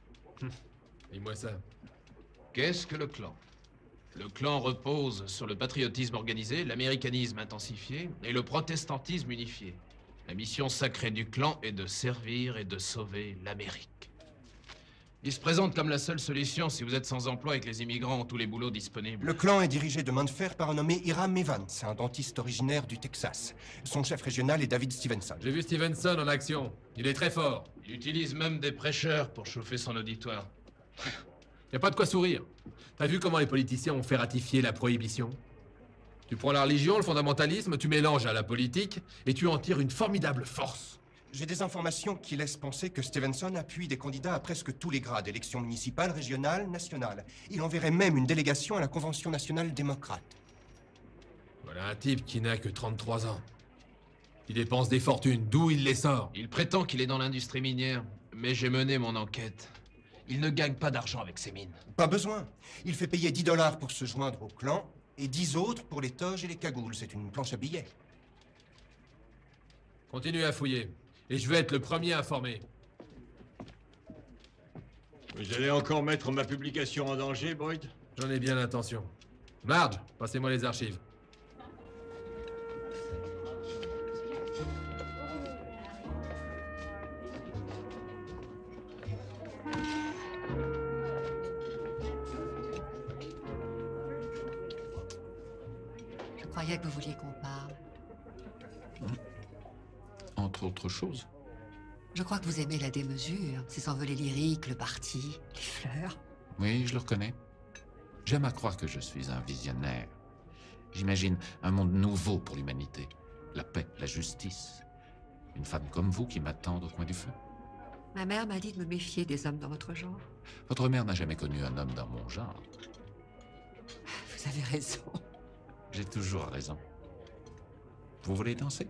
Dis-moi ça. Qu'est-ce que le clan? Le clan repose sur le patriotisme organisé, l'américanisme intensifié et le protestantisme unifié. La mission sacrée du clan est de servir et de sauver l'Amérique. Il se présente comme la seule solution si vous êtes sans emploi et que les immigrants ont tous les boulots disponibles. Le clan est dirigé de main de fer par un nommé Hiram Evans, un dentiste originaire du Texas. Son chef régional est David Stevenson. J'ai vu Stevenson en action. Il est très fort. Il utilise même des prêcheurs pour chauffer son auditoire. Y a pas de quoi sourire. T'as vu comment les politiciens ont fait ratifier la prohibition? Tu prends la religion, le fondamentalisme, tu mélanges à la politique et tu en tires une formidable force. J'ai des informations qui laissent penser que Stevenson appuie des candidats à presque tous les grades, élections municipales, régionales, nationales. Il enverrait même une délégation à la Convention nationale démocrate. Voilà un type qui n'a que 33 ans. Il dépense des fortunes, d'où il les sort? Il prétend qu'il est dans l'industrie minière, mais j'ai mené mon enquête. Il ne gagne pas d'argent avec ses mines. Pas besoin. Il fait payer 10 $ pour se joindre au clan et 10 autres pour les toges et les cagoules. C'est une planche à billets. Continue à fouiller. Et je vais être le premier informé. Vous allez encore mettre ma publication en danger, Boyd? J'en ai bien l'intention. Marge, passez-moi les archives. croyais que vous vouliez qu'on parle. Entre autres choses. Je crois que vous aimez la démesure, ces envolées lyriques, le parti, les fleurs. Oui, je le reconnais. J'aime à croire que je suis un visionnaire. J'imagine un monde nouveau pour l'humanité. La paix, la justice. Une femme comme vous qui m'attend au coin du feu. Ma mère m'a dit de me méfier des hommes dans votre genre. Votre mère n'a jamais connu un homme dans mon genre. Vous avez raison. J'ai toujours raison. Vous voulez danser?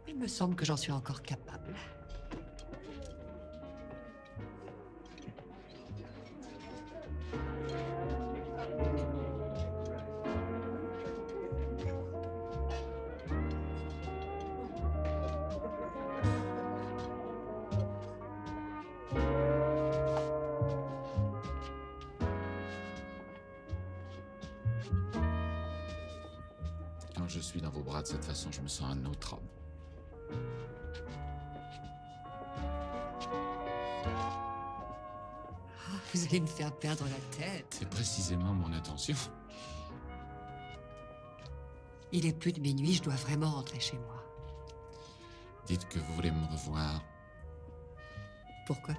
Il me semble que j'en suis encore capable. Quand je suis dans vos bras de cette façon, je me sens un autre homme. Vous allez me faire perdre la tête. C'est précisément mon intention. Il est plus de minuit, je dois vraiment rentrer chez moi. Dites que vous voulez me revoir. Pourquoi?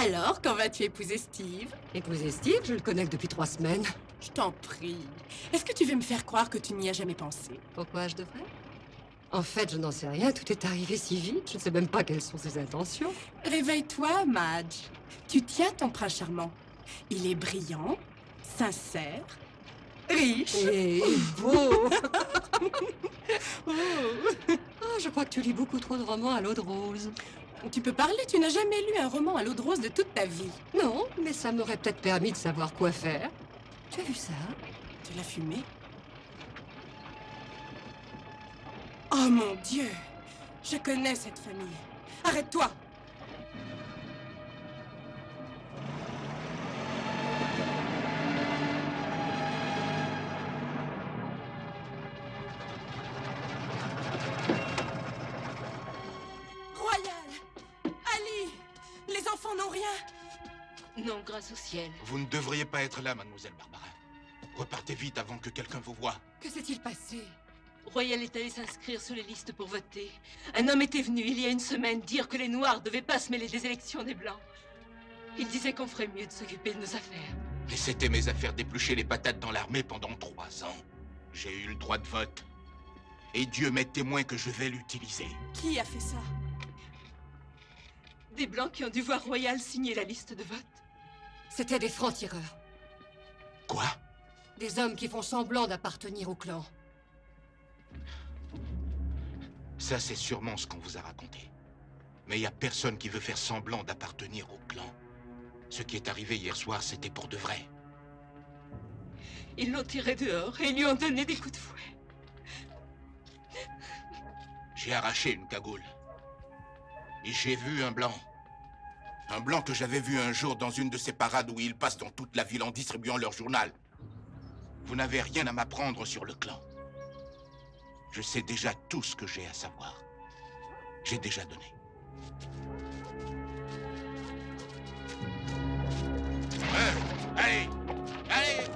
Alors, quand vas-tu épouser Steve? Épouser Steve? Je le connais que depuis 3 semaines. Je t'en prie. Est-ce que tu veux me faire croire que tu n'y as jamais pensé? Pourquoi je devrais? En fait, je n'en sais rien. Tout est arrivé si vite. Je ne sais même pas quelles sont ses intentions. Réveille-toi, Madge. Tu tiens ton prince charmant. Il est brillant, sincère, riche et beau. Oh, je crois que tu lis beaucoup trop de romans à l'eau de rose. Tu peux parler, tu n'as jamais lu un roman à l'eau de rose de toute ta vie. Non, mais ça m'aurait peut-être permis de savoir quoi faire. Tu as vu ça? Tu l'as fumé? Oh mon Dieu! Je connais cette famille. Arrête-toi! Non, grâce au ciel. Vous ne devriez pas être là, mademoiselle Barbara. Repartez vite avant que quelqu'un vous voie. Que s'est-il passé? Royal est allé s'inscrire sur les listes pour voter. Un homme était venu, il y a une semaine, dire que les Noirs ne devaient pas se mêler des élections des Blancs. Il disait qu'on ferait mieux de s'occuper de nos affaires. Et c'était mes affaires d'éplucher les patates dans l'armée pendant 3 ans. J'ai eu le droit de vote. Et Dieu m'est témoin que je vais l'utiliser. Qui a fait ça? Des Blancs qui ont dû voir Royal signer la liste de vote. C'était des francs-tireurs. Quoi? Des hommes qui font semblant d'appartenir au clan. Ça, c'est sûrement ce qu'on vous a raconté. Mais il n'y a personne qui veut faire semblant d'appartenir au clan. Ce qui est arrivé hier soir, c'était pour de vrai. Ils l'ont tiré dehors et lui ont donné des coups de fouet. J'ai arraché une cagoule. Et j'ai vu un blanc. Un blanc que j'avais vu un jour dans une de ces parades où ils passent dans toute la ville en distribuant leur journal. Vous n'avez rien à m'apprendre sur le clan. Je sais déjà tout ce que j'ai à savoir. J'ai déjà donné. Allez! Allez!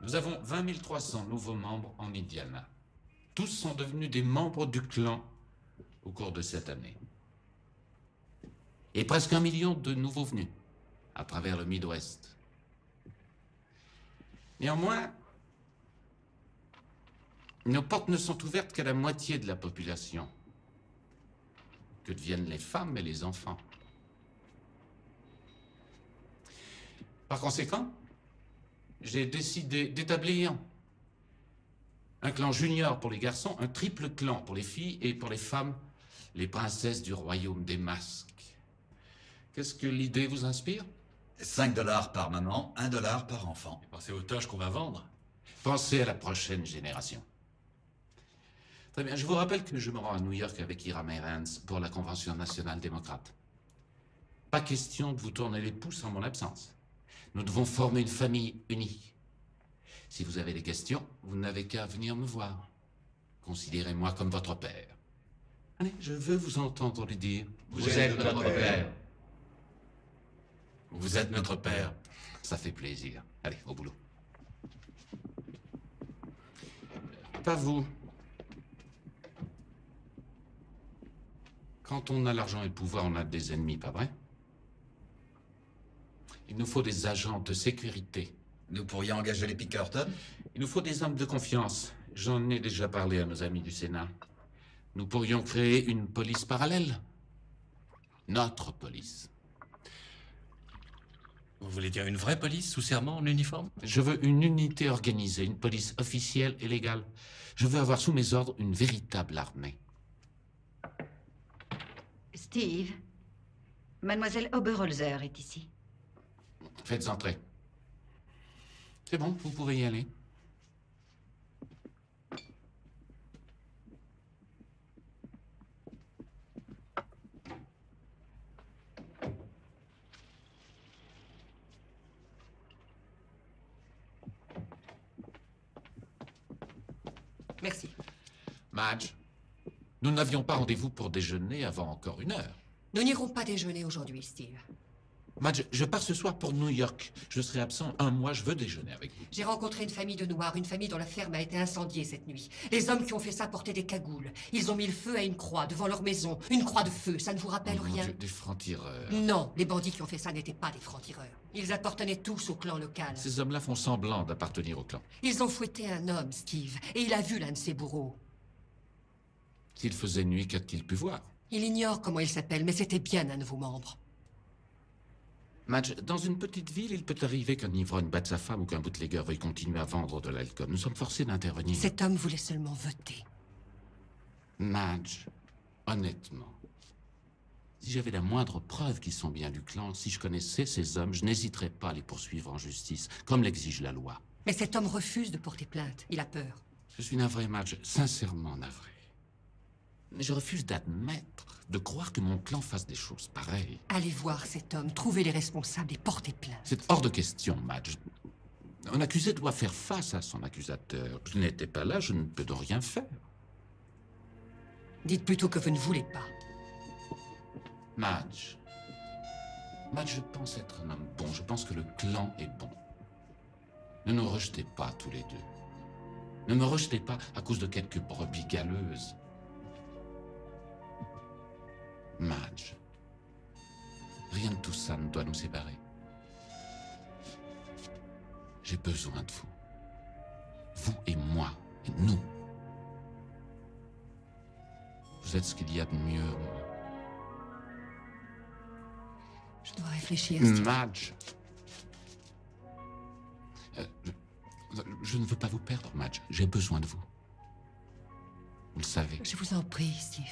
Nous avons 20 300 nouveaux membres en Indiana. Tous sont devenus des membres du clan au cours de cette année. Et presque 1 million de nouveaux venus à travers le Midwest. Néanmoins, nos portes ne sont ouvertes qu'à la moitié de la population. que deviennent les femmes et les enfants. Par conséquent, j'ai décidé d'établir un clan junior pour les garçons, un triple clan pour les filles et pour les femmes, les princesses du royaume des masques. Qu'est-ce que l'idée vous inspire? 5 $ par maman, 1 $ par enfant. Pensez aux toches qu'on va vendre. Pensez à la prochaine génération. Très bien, je vous rappelle que je me rends à New York avec Ira Meirens pour la Convention nationale démocrate. Pas question de vous tourner les pouces en mon absence. Nous devons former une famille unie. Si vous avez des questions, vous n'avez qu'à venir me voir. Considérez-moi comme votre père. Allez, je veux vous entendre le dire. Vous êtes notre père. Vous êtes notre père. Ça fait plaisir. Allez, au boulot. Pas vous. Quand on a l'argent et le pouvoir, on a des ennemis, pas vrai? Il nous faut des agents de sécurité. Nous pourrions engager les Pinkerton? Il nous faut des hommes de confiance. J'en ai déjà parlé à nos amis du Sénat. Nous pourrions créer une police parallèle. Notre police. Vous voulez dire une vraie police sous serment en uniforme? Je veux une unité organisée, une police officielle et légale. Je veux avoir sous mes ordres une véritable armée. Steve, Mademoiselle Oberholzer est ici. Faites entrer. C'est bon, vous pouvez y aller. Merci. Madge, nous n'avions pas rendez-vous pour déjeuner avant encore 1 heure. Nous n'irons pas déjeuner aujourd'hui, Steve. Madge, je pars ce soir pour New York. Je serai absent 1 mois, je veux déjeuner avec vous. J'ai rencontré une famille de Noirs, une famille dont la ferme a été incendiée cette nuit. Les hommes qui ont fait ça portaient des cagoules. Ils ont mis le feu à une croix devant leur maison. Une croix de feu, ça ne vous rappelle Oh, mon rien? Dieu, des francs-tireurs. Non, les bandits qui ont fait ça n'étaient pas des francs-tireurs. Ils appartenaient tous au clan local. Ces hommes-là font semblant d'appartenir au clan. Ils ont fouetté un homme, Steve, et il a vu l'un de ses bourreaux. S'il faisait nuit, qu'a-t-il pu voir? Il ignore comment il s'appelle, mais c'était bien un de vos membres. Madge, dans une petite ville, il peut arriver qu'un ivrogne batte sa femme ou qu'un bootlegger veuille continuer à vendre de l'alcool. Nous sommes forcés d'intervenir. Cet homme voulait seulement voter. Madge, honnêtement, si j'avais la moindre preuve qu'ils sont bien du clan, si je connaissais ces hommes, je n'hésiterais pas à les poursuivre en justice, comme l'exige la loi. Mais cet homme refuse de porter plainte. Il a peur. Je suis navré, Madge, sincèrement navré. Mais je refuse d'admettre, de croire que mon clan fasse des choses pareilles. Allez voir cet homme, trouvez les responsables et portez plainte. C'est hors de question, Madge. Un accusé doit faire face à son accusateur. Je n'étais pas là, je ne peux donc rien faire. Dites plutôt que vous ne voulez pas. Madge. Madge, je pense être un homme bon. Je pense que le clan est bon. Ne nous rejetez pas tous les deux. Ne me rejetez pas à cause de quelques brebis galeuses. Madge, rien de tout ça ne doit nous séparer. J'ai besoin de vous. Vous et moi, et nous. Vous êtes ce qu'il y a de mieux au monde. Je dois réfléchir, Steve. Madge. Je ne veux pas vous perdre, Madge. J'ai besoin de vous. Vous le savez. Je vous en prie, Steve.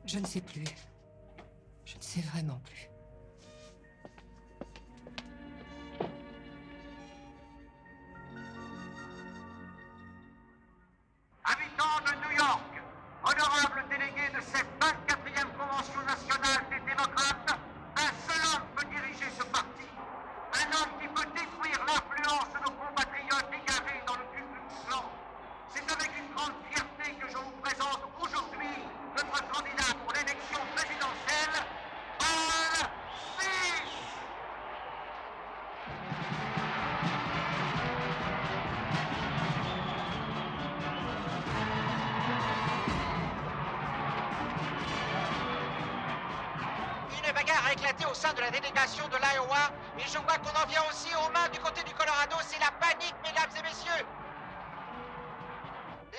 Je ne sais plus. Je ne sais vraiment plus. Habitants de New York, honorables délégués de cette 24e Convention nationale des démocrates, un seul homme peut diriger ce parti. Un homme qui peut détruire l'influence de nos compatriotes égarés dans le Ku Klux Klan. C'est avec une grande fierté que je vous présente aujourd'hui notre candidat pour l'élection présidentielle, Paul Smith. Une bagarre a éclaté au sein de la délégation de l'Iowa, et je vois qu'on en vient aussi aux mains du côté du Colorado. C'est la panique, mesdames et messieurs.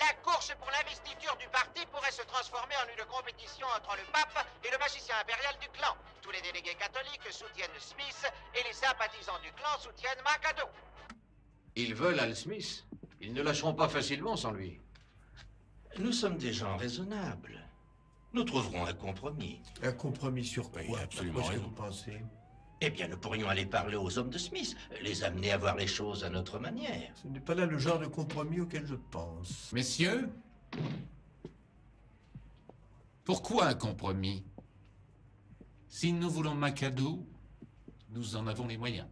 La La course pour l'investiture du parti pourrait se transformer en une compétition entre le pape et le magicien impérial du clan. Tous les délégués catholiques soutiennent Smith et les sympathisants du clan soutiennent McAdoo. Ils veulent Al Smith. Ils ne lâcheront pas facilement sans lui. Nous sommes des gens raisonnables. Nous trouverons un compromis. Un compromis sur quoi? Absolument Qu'est-ce que rien. vous pensez? Eh bien, nous pourrions aller parler aux hommes de Smith, les amener à voir les choses à notre manière. Ce n'est pas là le genre de compromis auquel je pense. Messieurs, pourquoi un compromis? Si nous voulons McAdoo, nous en avons les moyens.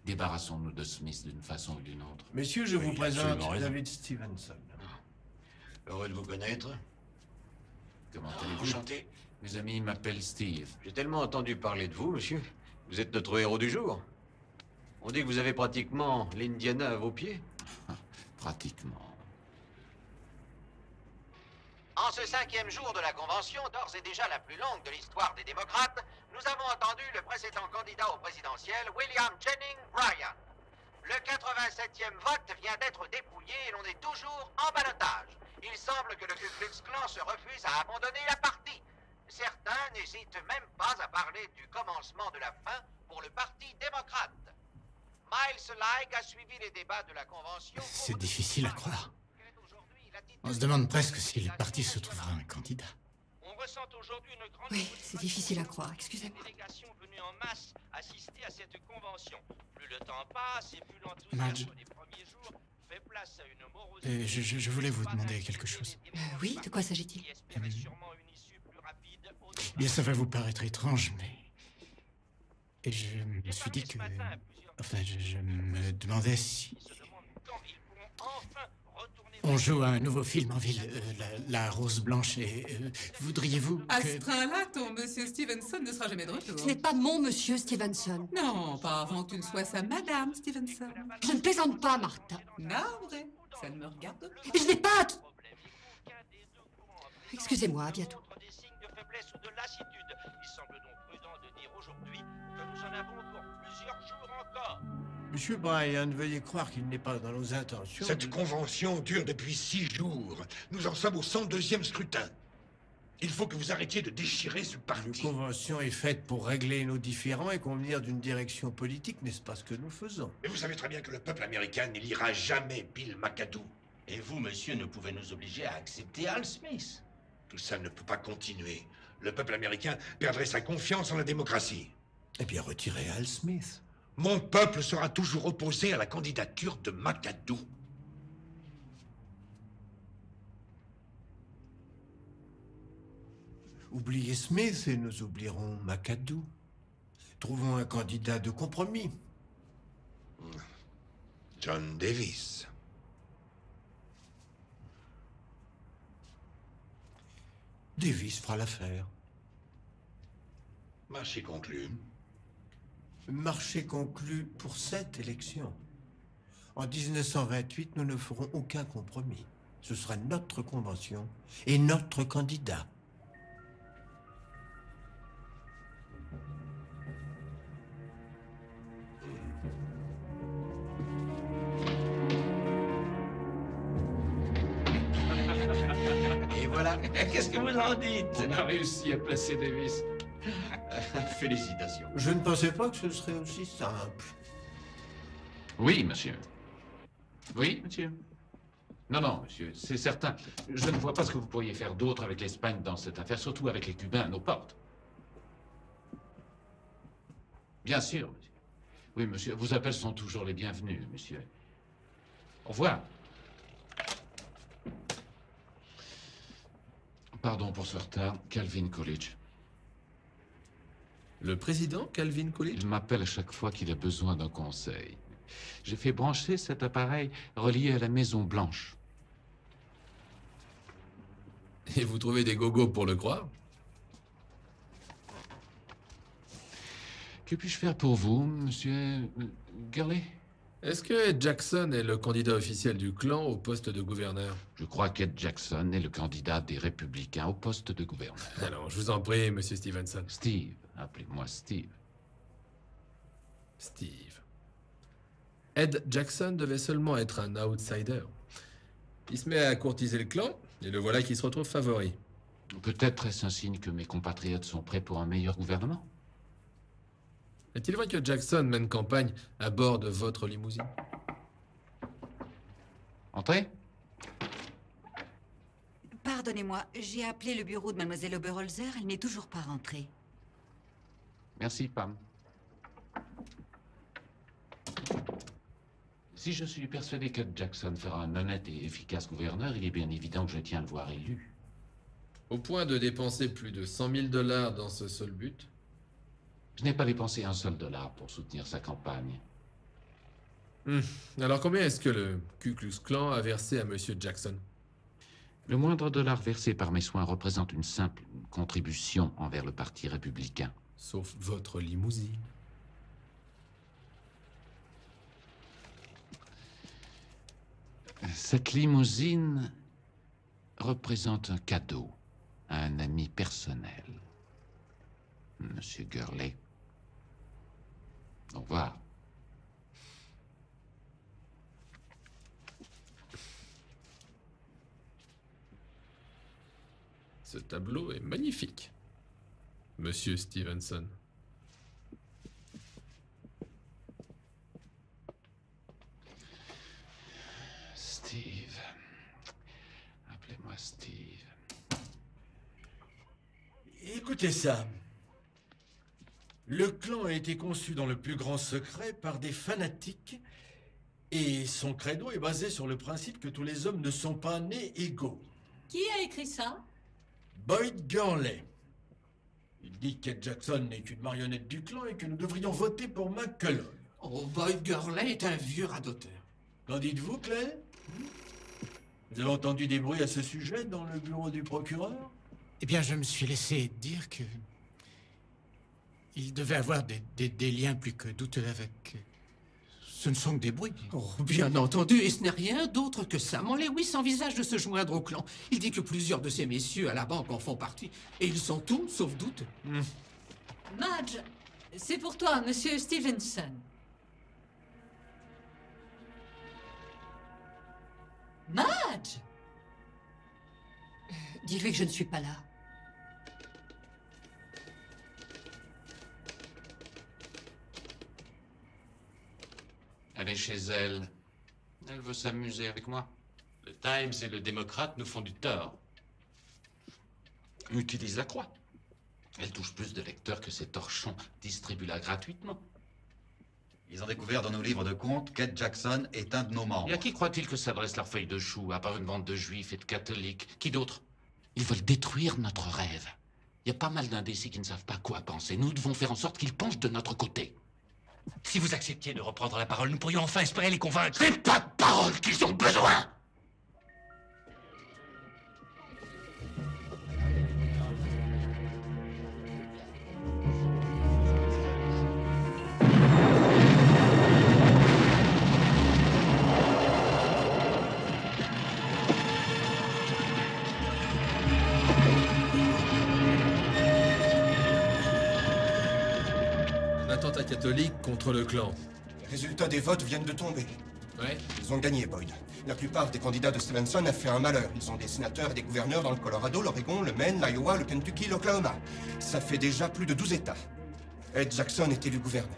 Débarrassons-nous de Smith d'une façon ou d'une autre. Messieurs, je vous présente absolument raison. David Stevenson. Heureux de vous connaître. Comment allez-vous? Enchanté. Mes amis m'appellent Steve. J'ai tellement entendu parler de vous, monsieur. Vous êtes notre héros du jour. On dit que vous avez pratiquement l'Indiana à vos pieds. Pratiquement. En ce 5e jour de la convention, d'ores et déjà la plus longue de l'histoire des démocrates, nous avons entendu le précédent candidat au présidentiel, William Jennings Bryan. Le 87e vote vient d'être dépouillé et l'on est toujours en ballottage. Il semble que le Ku Klux Klan se refuse à abandonner la partie. Certains n'hésitent même pas à parler du commencement de la fin pour le Parti démocrate. Miles Like a suivi les débats de la convention. C'est difficile à croire. On se demande presque si le parti se trouvera un candidat. On ressent aujourd'hui une grande Oui, c'est difficile à croire, excusez-moi. délégation venue en masse assister à cette convention. Plus le temps passe et plus l'enthousiasme Madge. des premiers jours fait place à une morosité. Je voulais vous demander quelque chose. Oui, de quoi s'agit-il? Bien, ça va vous paraître étrange, mais... Et je me suis dit que... Enfin, je me demandais si... On joue à un nouveau film en ville, la Rose Blanche, et voudriez-vous À que... ce train-là, ton monsieur Stevenson ne sera jamais de retour. Ce n'est pas mon monsieur Stevenson. Non, pas avant que tu ne sois sa madame Stevenson. Je ne plaisante pas, Martha. Navré, ça ne me regarde pas. Je n'ai pas... Excusez-moi, à bientôt. De faiblesse ou de lassitude. Il semble donc prudent de dire aujourd'hui que nous en avons pour plusieurs jours encore. Monsieur Bryan, veuillez croire qu'il n'est pas dans nos intentions. Cette convention dure depuis 6 jours. Nous en sommes au 102e scrutin. Il faut que vous arrêtiez de déchirer ce parti. Une convention est faite pour régler nos différends et convenir d'une direction politique, n'est-ce pas ce que nous faisons? Mais vous savez très bien que le peuple américain n'élira jamais Bill McAdoo. Et vous, monsieur, ne pouvez nous obliger à accepter Al Smith. Tout ça ne peut pas continuer. Le peuple américain perdrait sa confiance en la démocratie. Eh bien, retirez Al Smith. Mon peuple sera toujours opposé à la candidature de McAdoo. Oubliez Smith et nous oublierons McAdoo. Trouvons un candidat de compromis. John Davis. Davis fera l'affaire. Marché conclu. Marché conclu pour cette élection. En 1928, nous ne ferons aucun compromis. Ce sera notre convention et notre candidat. Et voilà, qu'est-ce que vous en dites? On a réussi à placer Davis. Félicitations. Je ne pensais pas que ce serait aussi simple. Oui, monsieur. Oui, monsieur. Non, non, monsieur, c'est certain. Je ne vois pas ce que vous pourriez faire d'autre avec l'Espagne dans cette affaire, surtout avec les Cubains à nos portes. Bien sûr, monsieur. Oui, monsieur, vos appels sont toujours les bienvenus, monsieur. Au revoir. Pardon pour ce retard. Calvin Coolidge. Le président Calvin Coolidge? Il m'appelle à chaque fois qu'il a besoin d'un conseil. J'ai fait brancher cet appareil relié à la Maison Blanche. Et vous trouvez des gogos pour le croire? Que puis-je faire pour vous, monsieur Gurley? Est-ce que Ed Jackson est le candidat officiel du clan au poste de gouverneur? Je crois qu'Ed Jackson est le candidat des Républicains au poste de gouverneur. Alors, je vous en prie, monsieur Stevenson. Steve, appelez-moi Steve. Steve. Ed Jackson devait seulement être un outsider. Il se met à courtiser le clan, et le voilà qui se retrouve favori. Peut-être est-ce un signe que mes compatriotes sont prêts pour un meilleur gouvernement? Est-il vrai que Jackson mène campagne à bord de votre limousine? Entrez. Pardonnez-moi, j'ai appelé le bureau de Mademoiselle Oberholzer, elle n'est toujours pas rentrée. Merci, Pam. Si je suis persuadé que Jackson fera un honnête et efficace gouverneur, il est bien évident que je tiens à le voir élu. Au point de dépenser plus de 100 000 $ dans ce seul but? Je n'ai pas dépensé un seul dollar pour soutenir sa campagne. Alors combien est-ce que le Ku Klux Klan a versé à Monsieur Jackson? Le moindre dollar versé par mes soins représente une simple contribution envers le Parti républicain. Sauf votre limousine. Cette limousine représente un cadeau à un ami personnel. Monsieur Gurley. Au revoir. Ce tableau est magnifique, Monsieur Stevenson. Steve. Appelez-moi Steve. Écoutez ça. Le clan a été conçu dans le plus grand secret par des fanatiques et son credo est basé sur le principe que tous les hommes ne sont pas nés égaux. Qui a écrit ça? Boyd Gurley. Il dit qu'Ed Jackson n'est qu'une marionnette du clan et que nous devrions voter pour McCullum. Oh, Boyd Gurley est un vieux radoteur. Qu'en dites-vous, Claire? Vous avez entendu des bruits à ce sujet dans le bureau du procureur? Eh bien, je me suis laissé dire que... il devait avoir des liens plus que douteux avec... Ce ne sont que des bruits. Oh, bien entendu, et ce n'est rien d'autre que Sam Lewis envisage de se joindre au clan. Il dit que plusieurs de ces messieurs à la banque en font partie, et ils sont tous sauf douteux. Madge, c'est pour toi, Monsieur Stevenson. Madge! Dis-lui que je ne suis pas là. Elle est chez elle. Elle veut s'amuser avec moi. Le Times et le Démocrate nous font du tort. Utilise la croix. Elle touche plus de lecteurs que ces torchons. Distribue-la gratuitement. Ils ont découvert dans nos livres de comptes qu'Ed Jackson est un de nos membres. Et à qui croit-il que s'adresse leur feuille de chou, à part une bande de juifs et de catholiques? Qui d'autre? Ils veulent détruire notre rêve. Il y a pas mal d'indécis qui ne savent pas quoi penser. Nous devons faire en sorte qu'ils penchent de notre côté. Si vous acceptiez de reprendre la parole, nous pourrions enfin espérer les convaincre. C'est pas de parole qu'ils ont besoin! Attentat catholique contre le clan. Les résultats des votes viennent de tomber. Ouais. Ils ont gagné, Boyd. La plupart des candidats de Stevenson a fait un malheur. Ils ont des sénateurs et des gouverneurs dans le Colorado, l'Oregon, le Maine, l'Iowa, le Kentucky, l'Oklahoma. Ça fait déjà plus de 12 États. Ed Jackson est élu gouverneur.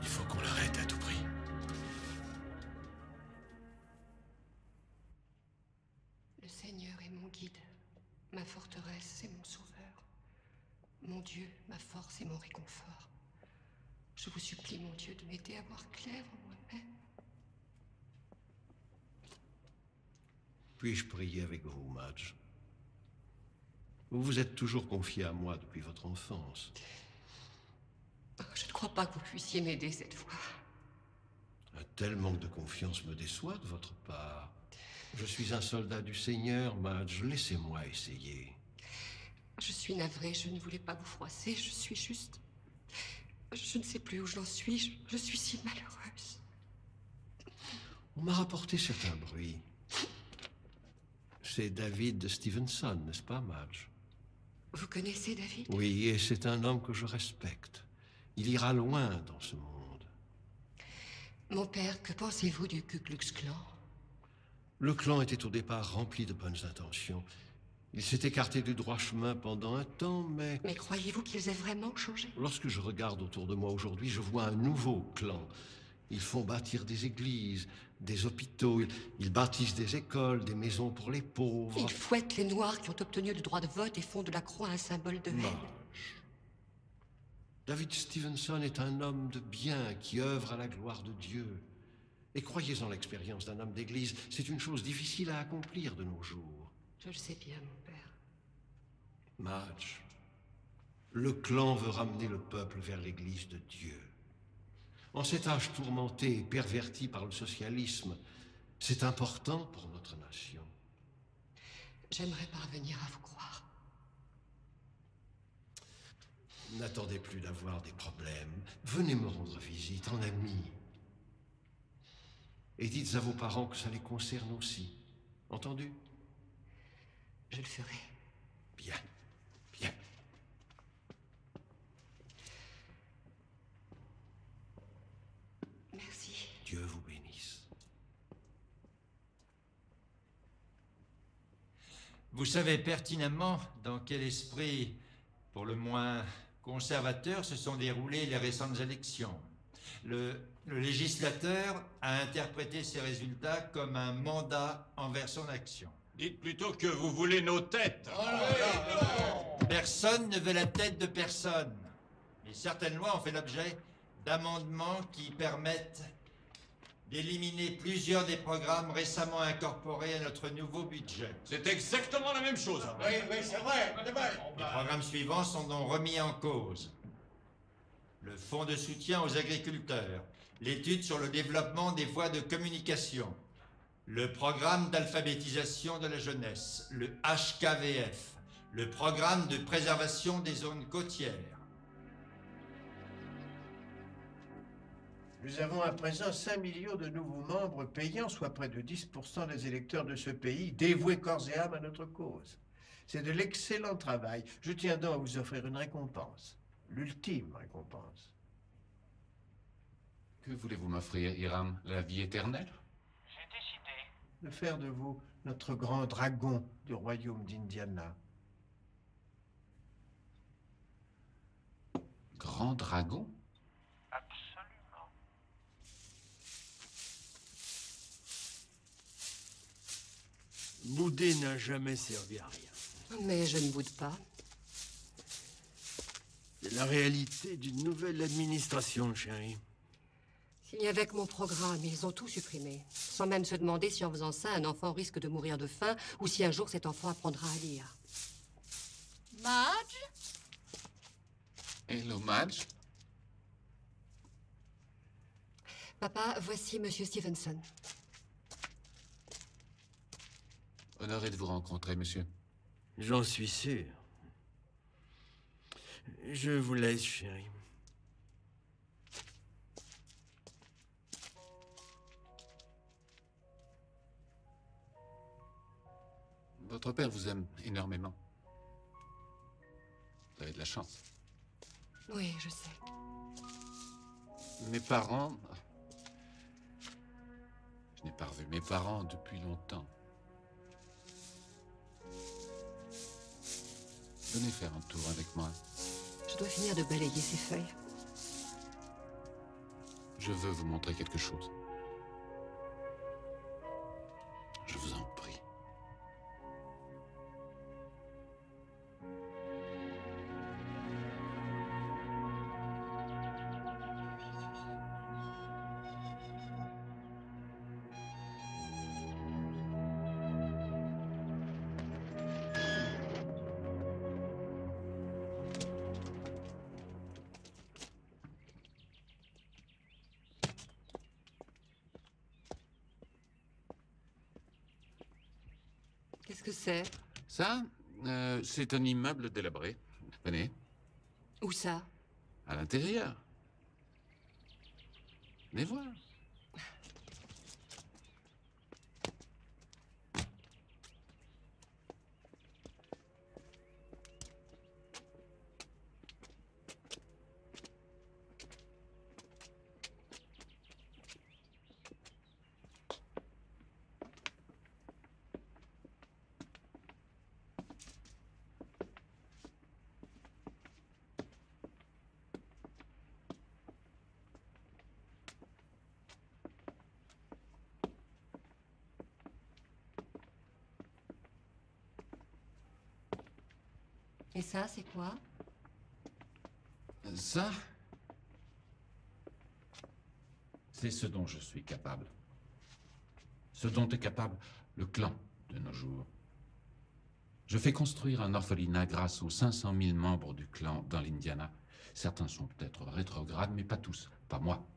Il faut qu'on l'arrête à tout prix. Le Seigneur est mon guide, ma forteresse et mon sauveur. Mon Dieu, ma force et mon réconfort. Je vous supplie, mon Dieu, de m'aider à voir clair en moi-même. Puis-je prier avec vous, Madge? Vous vous êtes toujours confié à moi depuis votre enfance. Oh, je ne crois pas que vous puissiez m'aider cette fois. Un tel manque de confiance me déçoit de votre part. Je suis un soldat du Seigneur, Madge. Laissez-moi essayer. Je suis navrée, je ne voulais pas vous froisser, je suis juste... Je ne sais plus où j'en suis, je suis si malheureuse. On m'a rapporté certains bruits. C'est David Stevenson, n'est-ce pas, Madge? Vous connaissez David? Oui, et c'est un homme que je respecte. Il ira loin dans ce monde. Mon père, que pensez-vous du Ku Klux Klan? Le clan était au départ rempli de bonnes intentions. Il s'est écarté du droit chemin pendant un temps, mais... Mais croyez-vous qu'ils aient vraiment changé? Lorsque je regarde autour de moi aujourd'hui, je vois un nouveau clan. Ils font bâtir des églises, des hôpitaux, ils bâtissent des écoles, des maisons pour les pauvres. Ils fouettent les Noirs qui ont obtenu le droit de vote et font de la croix un symbole de haine. David Stevenson est un homme de bien qui œuvre à la gloire de Dieu. Et croyez en l'expérience d'un homme d'église, c'est une chose difficile à accomplir de nos jours. Je le sais bien, mon père. Madge, le clan veut ramener le peuple vers l'église de Dieu. En cet âge tourmenté et perverti par le socialisme, c'est important pour notre nation. J'aimerais parvenir à vous croire. N'attendez plus d'avoir des problèmes. Venez me rendre visite en ami. Et dites à vos parents que ça les concerne aussi. Entendu? Je le ferai. Bien, bien. Merci. Dieu vous bénisse. Vous savez pertinemment dans quel esprit, pour le moins conservateur, se sont déroulées les récentes élections. Le législateur a interprété ces résultats comme un mandat envers son action. Dites plutôt que vous voulez nos têtes. Personne ne veut la tête de personne. Mais certaines lois ont fait l'objet d'amendements qui permettent d'éliminer plusieurs des programmes récemment incorporés à notre nouveau budget. C'est exactement la même chose. Oui, c'est vrai. Les programmes suivants sont donc remis en cause. Le fonds de soutien aux agriculteurs, l'étude sur le développement des voies de communication, le programme d'alphabétisation de la jeunesse, le HKVF, le programme de préservation des zones côtières. Nous avons à présent 5 millions de nouveaux membres payants, soit près de 10% des électeurs de ce pays, dévoués corps et âme à notre cause. C'est de l'excellent travail. Je tiens donc à vous offrir une récompense. L'ultime récompense. Que voulez-vous m'offrir, Hiram? La vie éternelle? J'ai décidé de faire de vous notre grand dragon du royaume d'Indiana. Grand dragon? Absolument. Bouder n'a jamais servi à rien. Mais je ne boude pas. C'est la réalité d'une nouvelle administration, chérie. Signez avec mon programme, ils ont tout supprimé. Sans même se demander si en faisant ça, un enfant risque de mourir de faim ou si un jour cet enfant apprendra à lire. Madge? Hello, Madge. Papa, voici Monsieur Stevenson. Honoré de vous rencontrer, monsieur. J'en suis sûr. Je vous laisse, chérie. Votre père vous aime énormément. Vous avez de la chance. Oui, je sais. Mes parents... Je n'ai pas revu mes parents depuis longtemps. Venez faire un tour avec moi. Je dois finir de balayer ces feuilles. Je veux vous montrer quelque chose. Je vous en prie. Qu'est-ce que c'est? Ça, c'est un immeuble délabré. Venez. Où ça? À l'intérieur. Venez voir. Et ça, c'est quoi? Ça, c'est ce dont je suis capable. Ce dont est capable le clan de nos jours. Je fais construire un orphelinat grâce aux 500 000 membres du clan dans l'Indiana. Certains sont peut-être rétrogrades, mais pas tous, pas moi.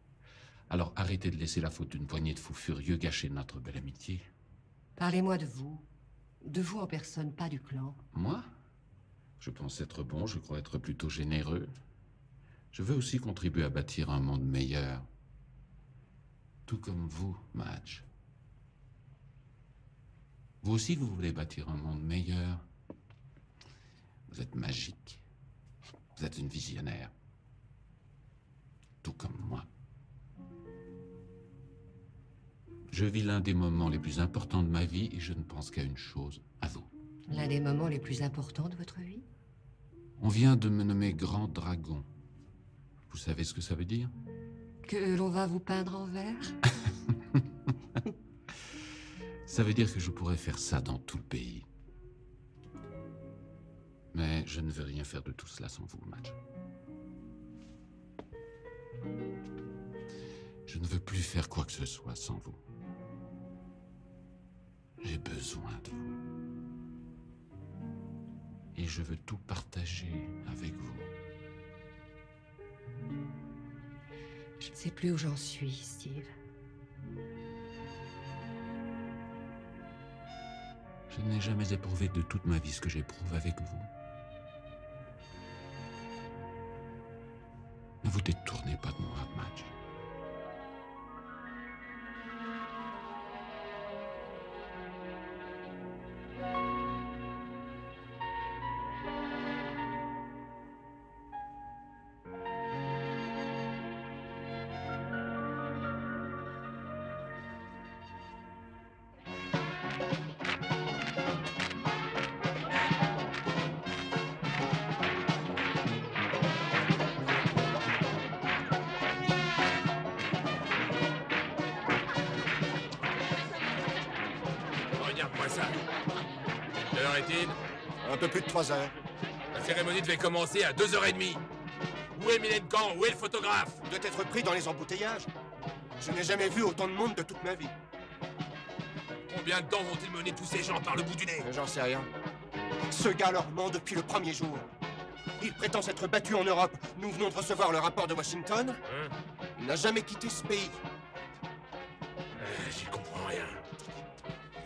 Alors arrêtez de laisser la faute d'une poignée de fous furieux gâcher notre belle amitié. Parlez-moi de vous. De vous en personne, pas du clan. Moi? Je pense être bon, je crois être plutôt généreux. Je veux aussi contribuer à bâtir un monde meilleur. Tout comme vous, Madge. Vous aussi, vous voulez bâtir un monde meilleur. Vous êtes magique. Vous êtes une visionnaire. Tout comme moi. Je vis l'un des moments les plus importants de ma vie et je ne pense qu'à une chose, à vous. L'un des moments les plus importants de votre vie? On vient de me nommer Grand Dragon. Vous savez ce que ça veut dire? Que l'on va vous peindre en vert? Ça veut dire que je pourrais faire ça dans tout le pays. Mais je ne veux rien faire de tout cela sans vous, Madge. Je ne veux plus faire quoi que ce soit sans vous. J'ai besoin de vous. Et je veux tout partager avec vous. Je ne sais plus où j'en suis, Steve. Je n'ai jamais éprouvé de toute ma vie ce que j'éprouve avec vous. Ne vous détournez pas de moi, Madge. Regarde-moi ça. Quelle heure est-il? Un peu plus de 3 heures. La cérémonie devait commencer à 2h30. Où est Milenkan? Où est le photographe? Il doit être pris dans les embouteillages. Je n'ai jamais vu autant de monde de toute ma vie. Combien de temps vont-ils mener tous ces gens par le bout du nez? J'en sais rien. Ce gars leur ment depuis le premier jour. Il prétend s'être battu en Europe. Nous venons de recevoir le rapport de Washington. Il n'a jamais quitté ce pays. J'y comprends rien.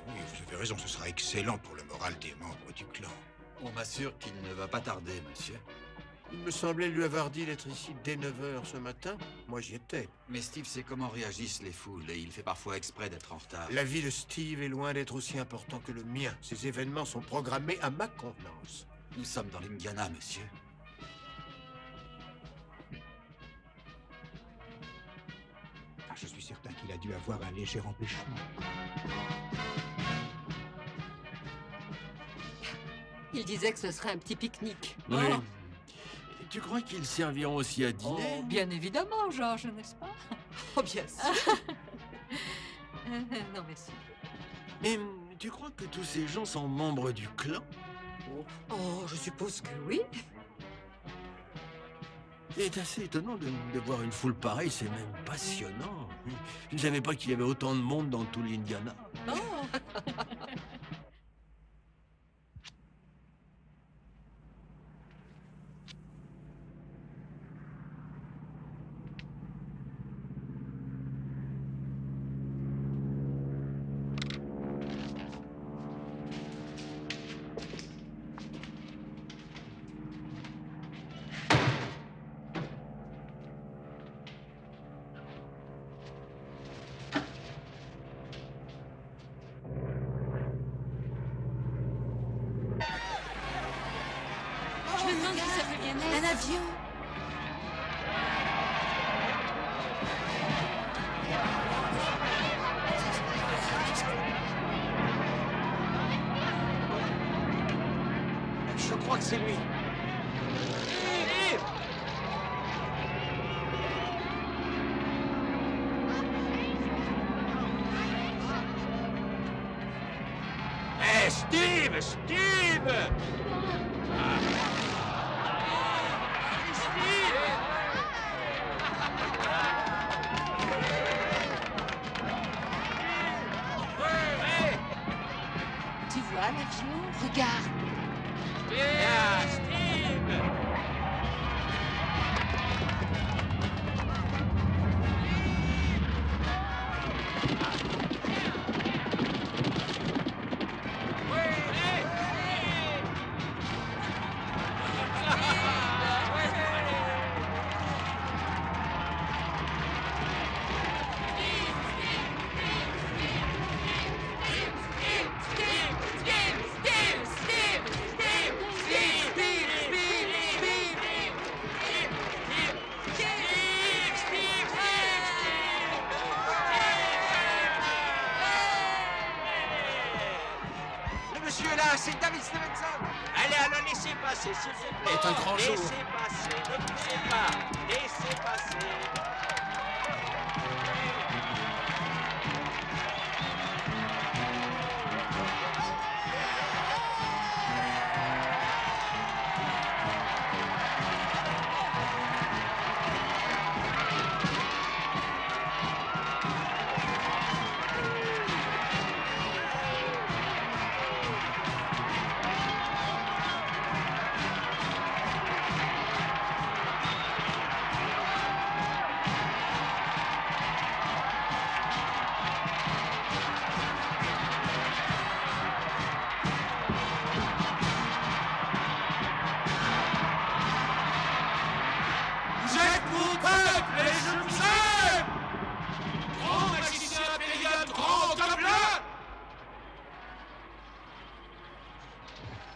Oui, vous avez raison, ce sera excellent pour le moral des membres du clan. On m'assure qu'il ne va pas tarder, monsieur. Il me semblait lui avoir dit d'être ici dès 9h ce matin. Moi, j'y étais. Mais Steve sait comment réagissent les foules et il fait parfois exprès d'être en retard. La vie de Steve est loin d'être aussi important que le mien. Ces événements sont programmés à ma convenance. Nous sommes dans l'Indiana, monsieur. Je suis certain qu'il a dû avoir un léger empêchement. Il disait que ce serait un petit pique-nique. Oui. Tu crois qu'ils serviront aussi à dîner? Oh, bien évidemment, Georges, n'est-ce pas? Oh, bien sûr. Non, merci. Mais tu crois que tous ces gens sont membres du clan? Oh, je suppose que oui. C'est assez étonnant de voir une foule pareille, c'est même passionnant. Je ne savais pas qu'il y avait autant de monde dans tout l'Indiana. Oh. Je me demande si ça peut bien être. Un avion. Je crois que c'est lui. Hé, Steve! Steve! un avion. Regarde. Yeah, Steve! C'est David Stevenson. Allez, alors laissez passer, s'il vous plaît. C'est un grand jour. Laissez passer, ne bougez pas. Laissez passer.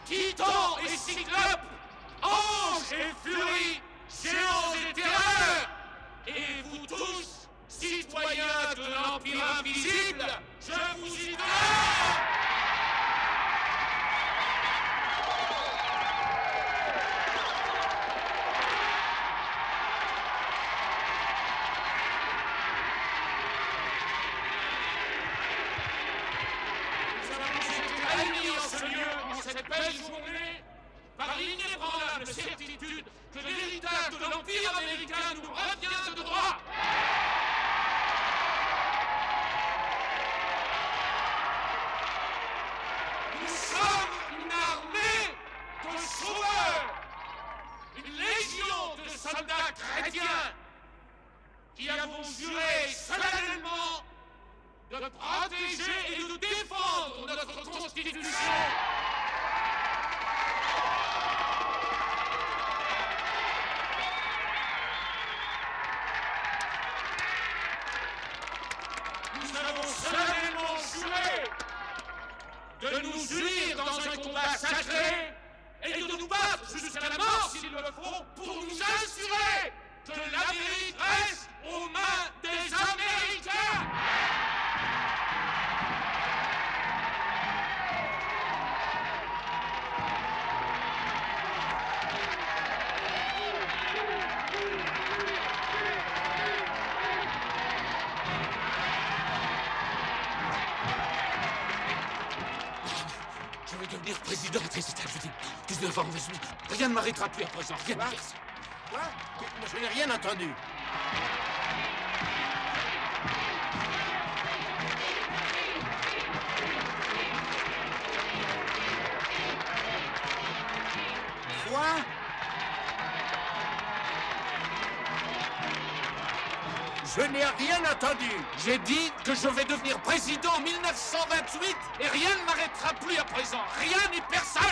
Titan et Cyclope, anges et furies, géants et terreurs, et vous tous, citoyens de l'Empire invisible, je vous y donne. Cette belle journée, par l'inébranlable certitude que l'héritage de l'Empire américain nous revient de droit. Nous sommes une armée de sauveurs, une légion de soldats chrétiens qui avons juré solennellement de protéger et de défendre notre Constitution. Nous avons solennellement juré de nous unir dans un combat sacré et de nous battre jusqu'à la mort s'il le faut pour nous assurer que l'Amérique reste aux mains des Américains. Je vais devenir président des États-Unis. 19 ans, rien ne m'arrêtera plus à présent. Rien de plus. Quoi? Je n'ai rien entendu. Quoi? Je n'ai rien entendu. J'ai dit que je vais devenir président en 1928 et rien ne m'arrêtera plus à présent. Rien ni personne.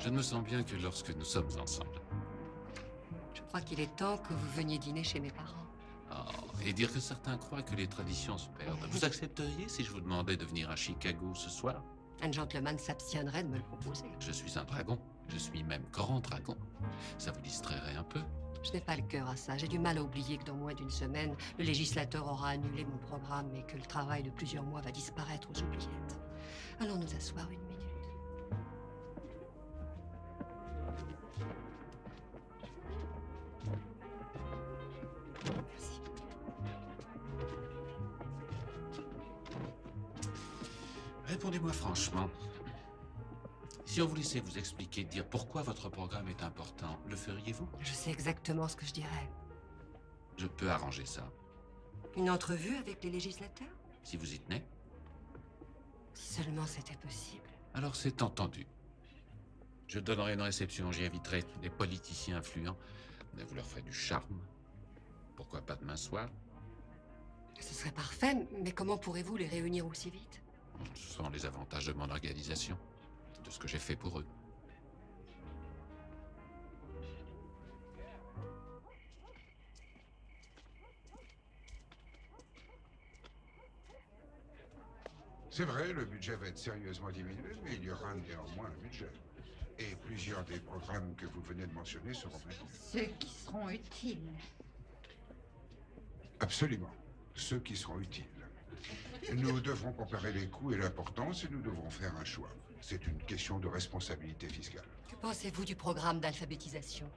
Je ne me sens bien que lorsque nous sommes ensemble. Je crois qu'il est temps que vous veniez dîner chez mes parents. Oh, et dire que certains croient que les traditions se perdent. Vous accepteriez si je vous demandais de venir à Chicago ce soir? Un gentleman s'abstiendrait de me le proposer. Je suis un dragon. Je suis même grand dragon. Ça vous distrairait un peu? Je n'ai pas le cœur à ça. J'ai du mal à oublier que dans moins d'une semaine, le législateur aura annulé mon programme et que le travail de plusieurs mois va disparaître aux oubliettes. Allons nous asseoir une minute. Répondez-moi franchement. Si on vous laissait vous expliquer, dire pourquoi votre programme est important, le feriez-vous? Je sais exactement ce que je dirais. Je peux arranger ça. Une entrevue avec les législateurs? Si vous y tenez. Si seulement c'était possible. Alors c'est entendu. Je donnerai une réception, j'y inviterai des politiciens influents. Mais vous leur ferez du charme. Pourquoi pas demain soir? Ce serait parfait, mais comment pourrez-vous les réunir aussi vite? Ce sont les avantages de mon organisation, de ce que j'ai fait pour eux. C'est vrai, le budget va être sérieusement diminué, mais il y aura néanmoins un budget. Et plusieurs des programmes que vous venez de mentionner seront maintenus. Ceux qui seront utiles. Absolument. Ceux qui seront utiles. Nous devrons comparer les coûts et l'importance et nous devrons faire un choix. C'est une question de responsabilité fiscale. Que pensez-vous du programme d'alphabétisation?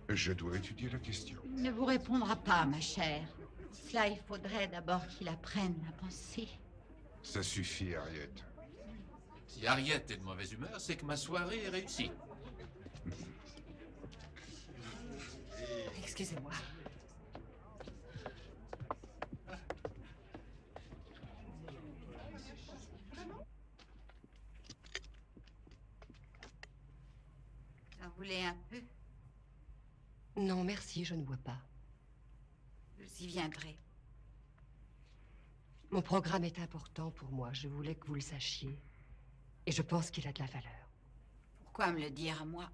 Je dois étudier la question. Il ne vous répondra pas, ma chère. Cela, il faudrait d'abord qu'il apprenne à penser. Ça suffit, Harriet. Si Harriet est de mauvaise humeur, c'est que ma soirée est réussie. Excusez-moi. Vous en voulez un peu? Non, merci, je ne bois pas. Vous y viendrez. Mon programme est important pour moi, je voulais que vous le sachiez. Et je pense qu'il a de la valeur. Pourquoi me le dire à moi?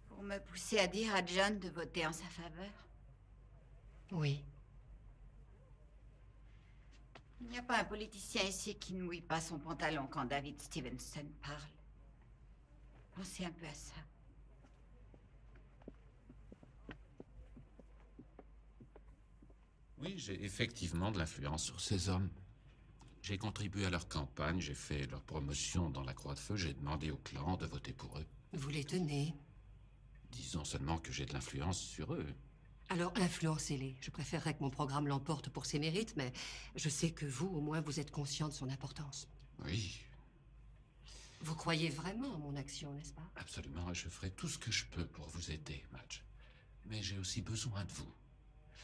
Pour me pousser à dire à John de voter en sa faveur? Oui. Il n'y a pas un politicien ici qui ne mouille pas son pantalon quand David Stevenson parle. Pensez un peu à ça. Oui, j'ai effectivement de l'influence sur ces hommes. J'ai contribué à leur campagne, j'ai fait leur promotion dans la Croix-de-Feu, j'ai demandé au clan de voter pour eux. Vous les tenez. Disons seulement que j'ai de l'influence sur eux. Alors influencez-les. Je préférerais que mon programme l'emporte pour ses mérites, mais je sais que vous, au moins, vous êtes conscient de son importance. Oui, Vous croyez vraiment en mon action, n'est-ce pas? absolument, et je ferai tout ce que je peux pour vous aider, Madge. Mais j'ai aussi besoin de vous.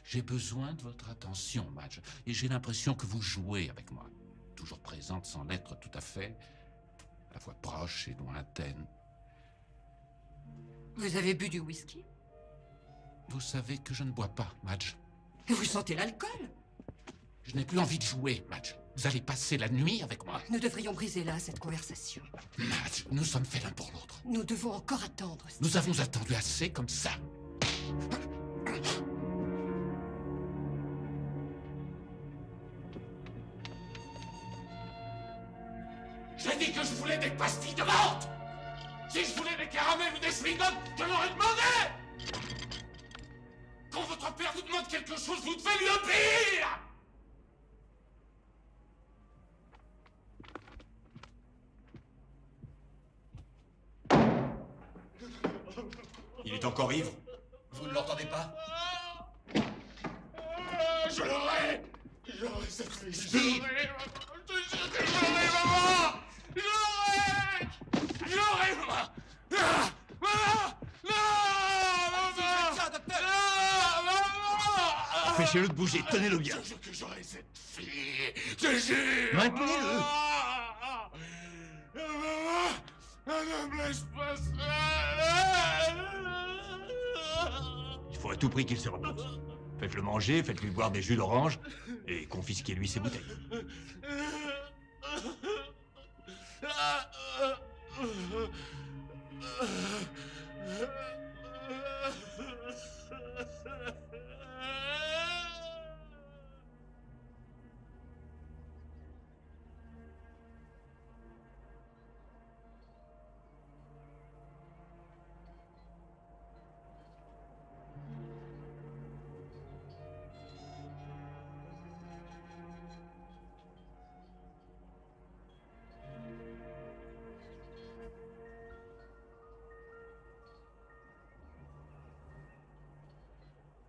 J'ai besoin de votre attention, Madge, et j'ai l'impression que vous jouez avec moi. Toujours présente sans l'être tout à fait, à la fois proche et lointaine. Vous avez bu du whisky? Vous savez que je ne bois pas, Madge. Et vous sentez l'alcool? Je n'ai plus envie de jouer, Madge. Vous allez passer la nuit avec moi. Nous devrions briser là cette conversation. Madge, nous sommes faits l'un pour l'autre. Nous devons encore attendre. Nous avons attendu assez comme ça. J'ai dit que je voulais des pastilles de menthe. Si je voulais des caramels ou des chewing-gums, je l'aurais demandé. Quand votre père vous demande quelque chose, vous devez lui obéir. Il est encore ivre. Vous ne l'entendez pas? Je l'aurai. J'aurai cette fille. Steve! Je te jure que je l'aurai, maman. Je l'aurai. Je l'aurai, maman. Ah, maman. Non, maman. Non, maman. Empêchez-le de bouger, tenez-le bien. Je jure que j'aurai cette fille. Je jure. Maintenez-le. Maman, ne me laisse pas ça. Il faut à tout prix qu'il se repose. Faites-le manger, faites-lui boire des jus d'orange et confisquez-lui ses bouteilles.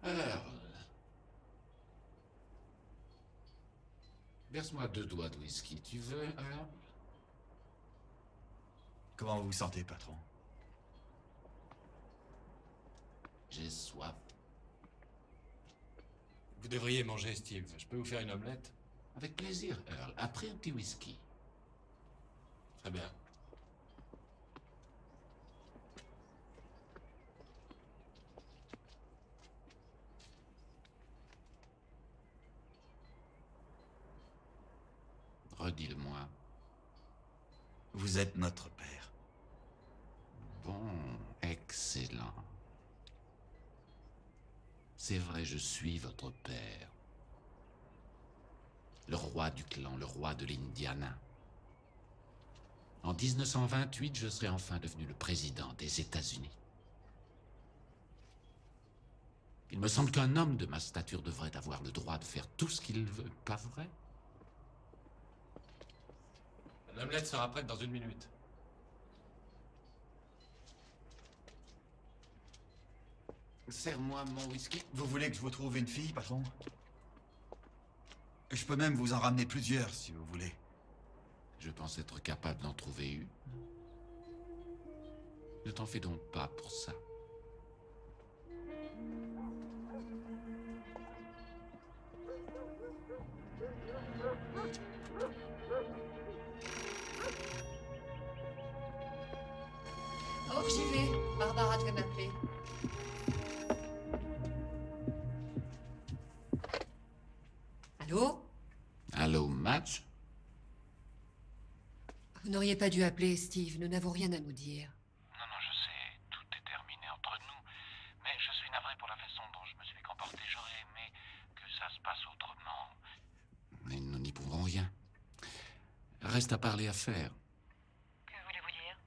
Alors, Verse-moi 2 doigts de whisky. Tu veux un? Comment vous vous sentez, patron? J'ai soif. Vous devriez manger, Steve. Je peux vous faire une omelette? Avec plaisir, Earl. Après un petit whisky. Très bien. Redis-le-moi. Vous êtes notre père. Bon, excellent. C'est vrai, je suis votre père. Le roi du clan, le roi de l'Indiana. En 1928, je serai enfin devenu le président des États-Unis. Il me semble qu'un homme de ma stature devrait avoir le droit de faire tout ce qu'il veut, pas vrai? L'omelette sera prête dans 1 minute. Serre-moi mon whisky. Vous voulez que je vous trouve une fille, patron? Je peux même vous en ramener plusieurs, si vous voulez. Je pense être capable d'en trouver une. Ne t'en fais donc pas pour ça. Oh, j'y vais. Barbara devait m'appeler. Allô? Allô, Madge? Vous n'auriez pas dû appeler, Steve. Nous n'avons rien à nous dire. Non, je sais, tout est terminé entre nous. Mais je suis navré pour la façon dont je me suis comporté. J'aurais aimé que ça se passe autrement. Mais nous n'y pourrons rien. Reste à parler à faire. Que voulez-vous dire?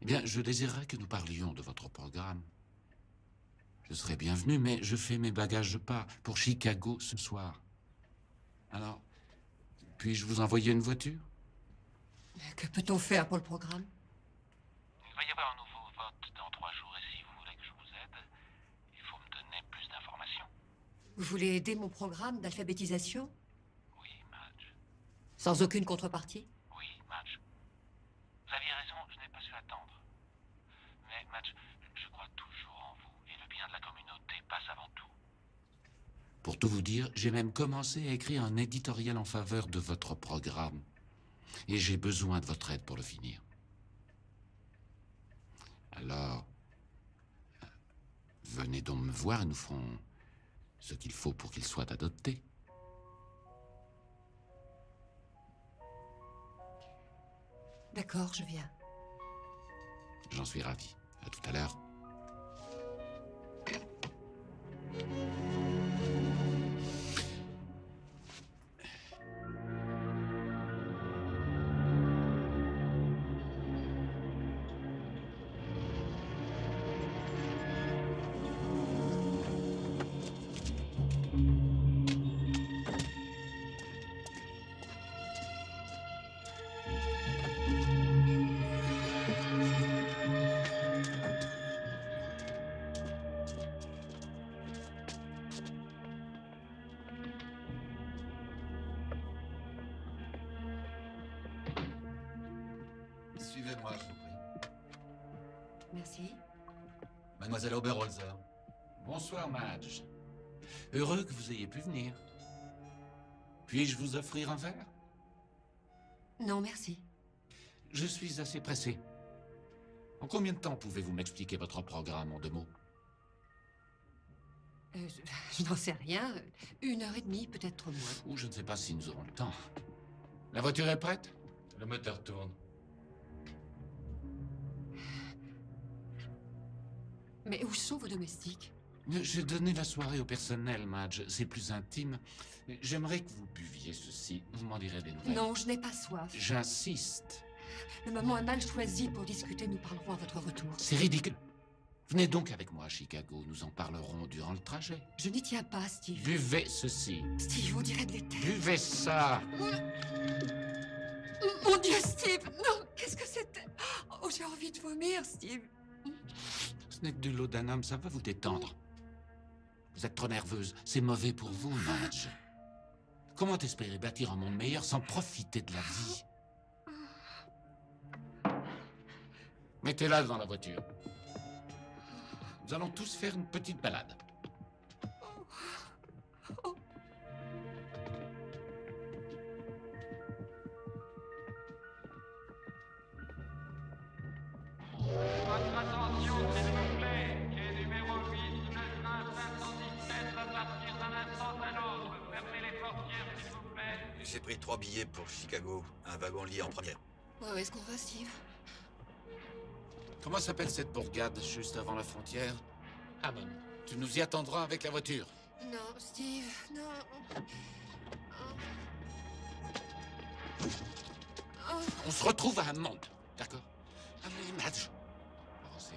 Eh bien, je désirerais que nous parlions de votre programme. Je serais bienvenu, mais je fais mes bagages de pas pour Chicago ce soir. Alors, puis-je vous envoyer une voiture? Que peut-on faire pour le programme? Il va y avoir un nouveau vote dans 3 jours, et si vous voulez que je vous aide, il faut me donner plus d'informations. Vous voulez aider mon programme d'alphabétisation? Oui, Madge. Sans aucune contrepartie? Oui, Madge. Vous aviez raison, je n'ai pas su attendre. Mais, Madge, je crois toujours en vous, et le bien de la communauté passe avant tout. Pour tout vous dire, j'ai même commencé à écrire un éditorial en faveur de votre programme. Et j'ai besoin de votre aide pour le finir. Alors, venez donc me voir et nous ferons ce qu'il faut pour qu'il soit adopté. D'accord, je viens. J'en suis ravi. À tout à l'heure. Suivez-moi, je vous prie. Merci. Mademoiselle Oberholzer. Bonsoir, Madge. Heureux que vous ayez pu venir. Puis-je vous offrir un verre? Non, merci. Je suis assez pressé. En combien de temps pouvez-vous m'expliquer votre programme en 2 mots? Je n'en sais rien. 1h30, peut-être moins. Ou je ne sais pas si nous aurons le temps. La voiture est prête? Le moteur tourne. Mais où sont vos domestiques? J'ai donné la soirée au personnel, Madge. C'est plus intime. J'aimerais que vous buviez ceci. Vous m'en direz des nouvelles. Non, je n'ai pas soif. J'insiste. Le moment est mal choisi pour discuter. Nous parlerons à votre retour. C'est ridicule. Venez donc avec moi à Chicago. Nous en parlerons durant le trajet. Je n'y tiens pas, Steve. Buvez ceci. Steve, on dirait de l'éther. Buvez ça. Mon Dieu, Steve! Non, qu'est-ce que c'était? Oh, j'ai envie de vomir, Steve. Ce n'est que de l'eau d'un homme, ça va vous détendre. Vous êtes trop nerveuse. C'est mauvais pour vous, Madge. Comment espérer bâtir un monde meilleur sans profiter de la vie? Mettez-la dans la voiture. Nous allons tous faire une petite balade. Votre attention, s'il vous plaît. Quai numéro 8, le train 517 va partir d'un instant à l'autre. Fermez les portières, s'il vous plaît. J'ai pris 3 billets pour Chicago. Un wagon lié en première. Où est-ce qu'on va, Steve? Comment s'appelle cette bourgade juste avant la frontière? Hammond. Tu nous y attendras avec la voiture. Non, Steve, non. On se retrouve à Hammond, d'accord? Allez, Madge. Avancez.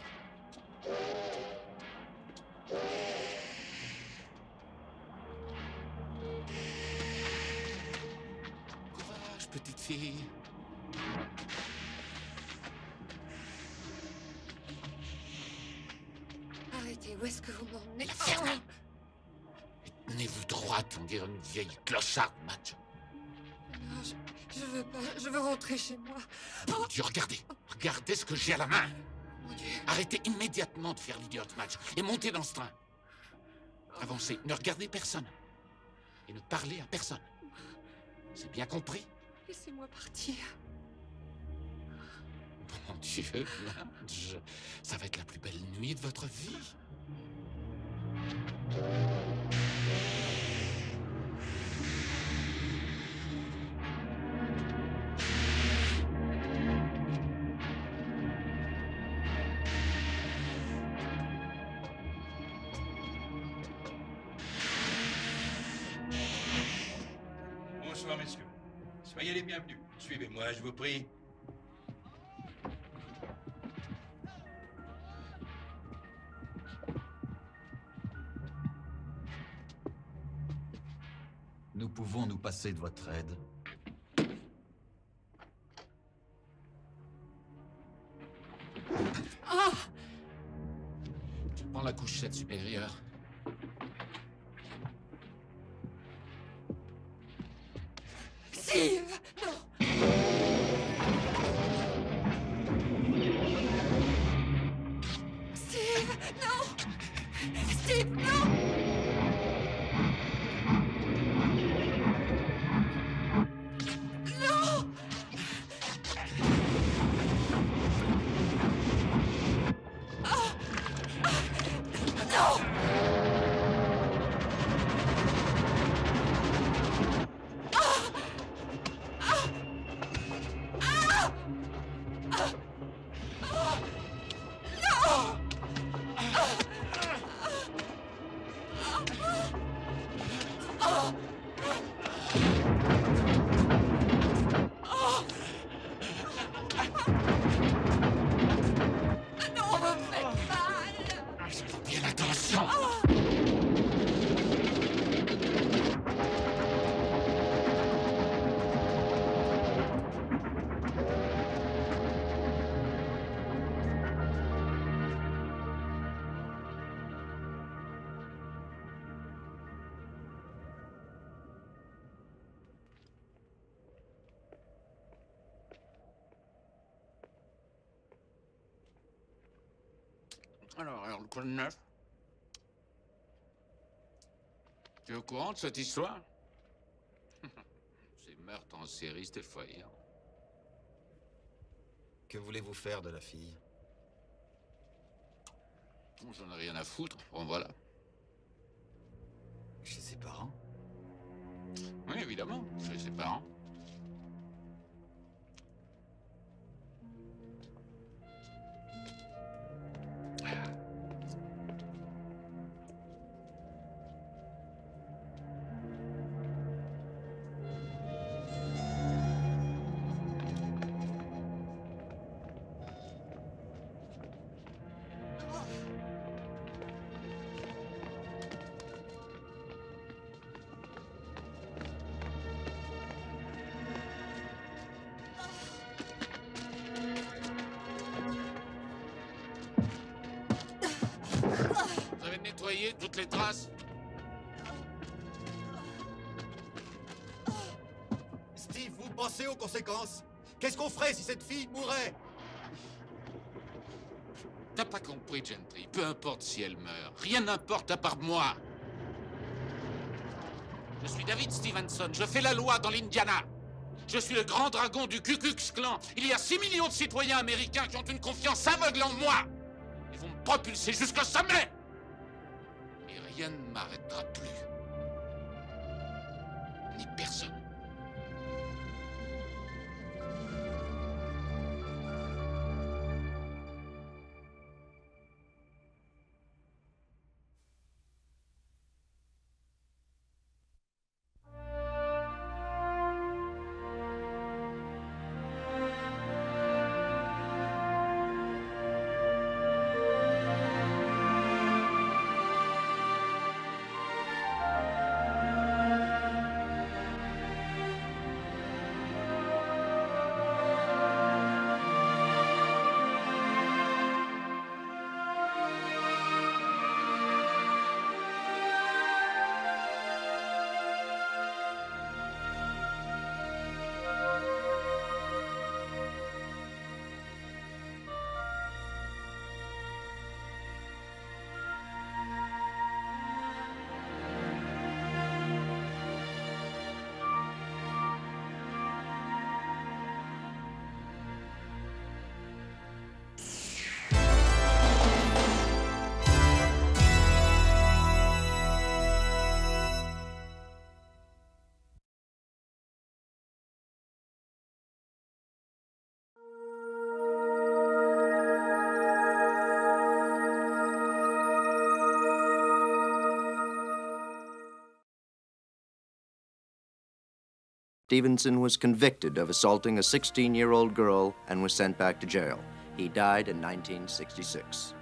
Courage, petite fille. Arrêtez, où est-ce que vous m'emmenez? Infernal! Tenez-vous droite, on dirait une vieille clocharde, Madge. Non, je veux pas, je veux rentrer chez moi. Mon Dieu, regardez ce que j'ai à la main. Mon Dieu. Arrêtez immédiatement de faire l'idiote, Madge, et montez dans ce train. Avancez, ne regardez personne. Et ne parlez à personne. C'est bien compris? Laissez-moi partir. Mon Dieu, Madge, ça va être la plus belle nuit de votre vie. Bonsoir, messieurs. Soyez les bienvenus. Suivez-moi, je vous prie. Nous pouvons nous passer de votre aide. Ah! Tu prends la couchette supérieure. Steve! Non! Steve! Non! Steve, non! Non! Ah! Ah! Non! Bien attention. Alors, le coup de neuf. Tu es au courant de cette histoire? Ces meurtres en série, c'était effrayant. Que voulez-vous faire de la fille? J'en ai rien à foutre. Bon, voilà. Chez ses parents? Oui, évidemment, chez ses parents. Vous avez nettoyé toutes les traces? Pensez aux conséquences. Qu'est-ce qu'on ferait si cette fille mourait? T'as pas compris, Gentry. Peu importe si elle meurt. Rien n'importe à part moi. Je suis David Stevenson. Je fais la loi dans l'Indiana. Je suis le grand dragon du Ku Klux Klan. Il y a 6 millions de citoyens américains qui ont une confiance aveugle en moi. Ils vont me propulser jusqu'au sommet. Et rien ne m'arrêtera plus. Ni personne. Stevenson was convicted of assaulting a 16-year-old girl and was sent back to jail. He died in 1966.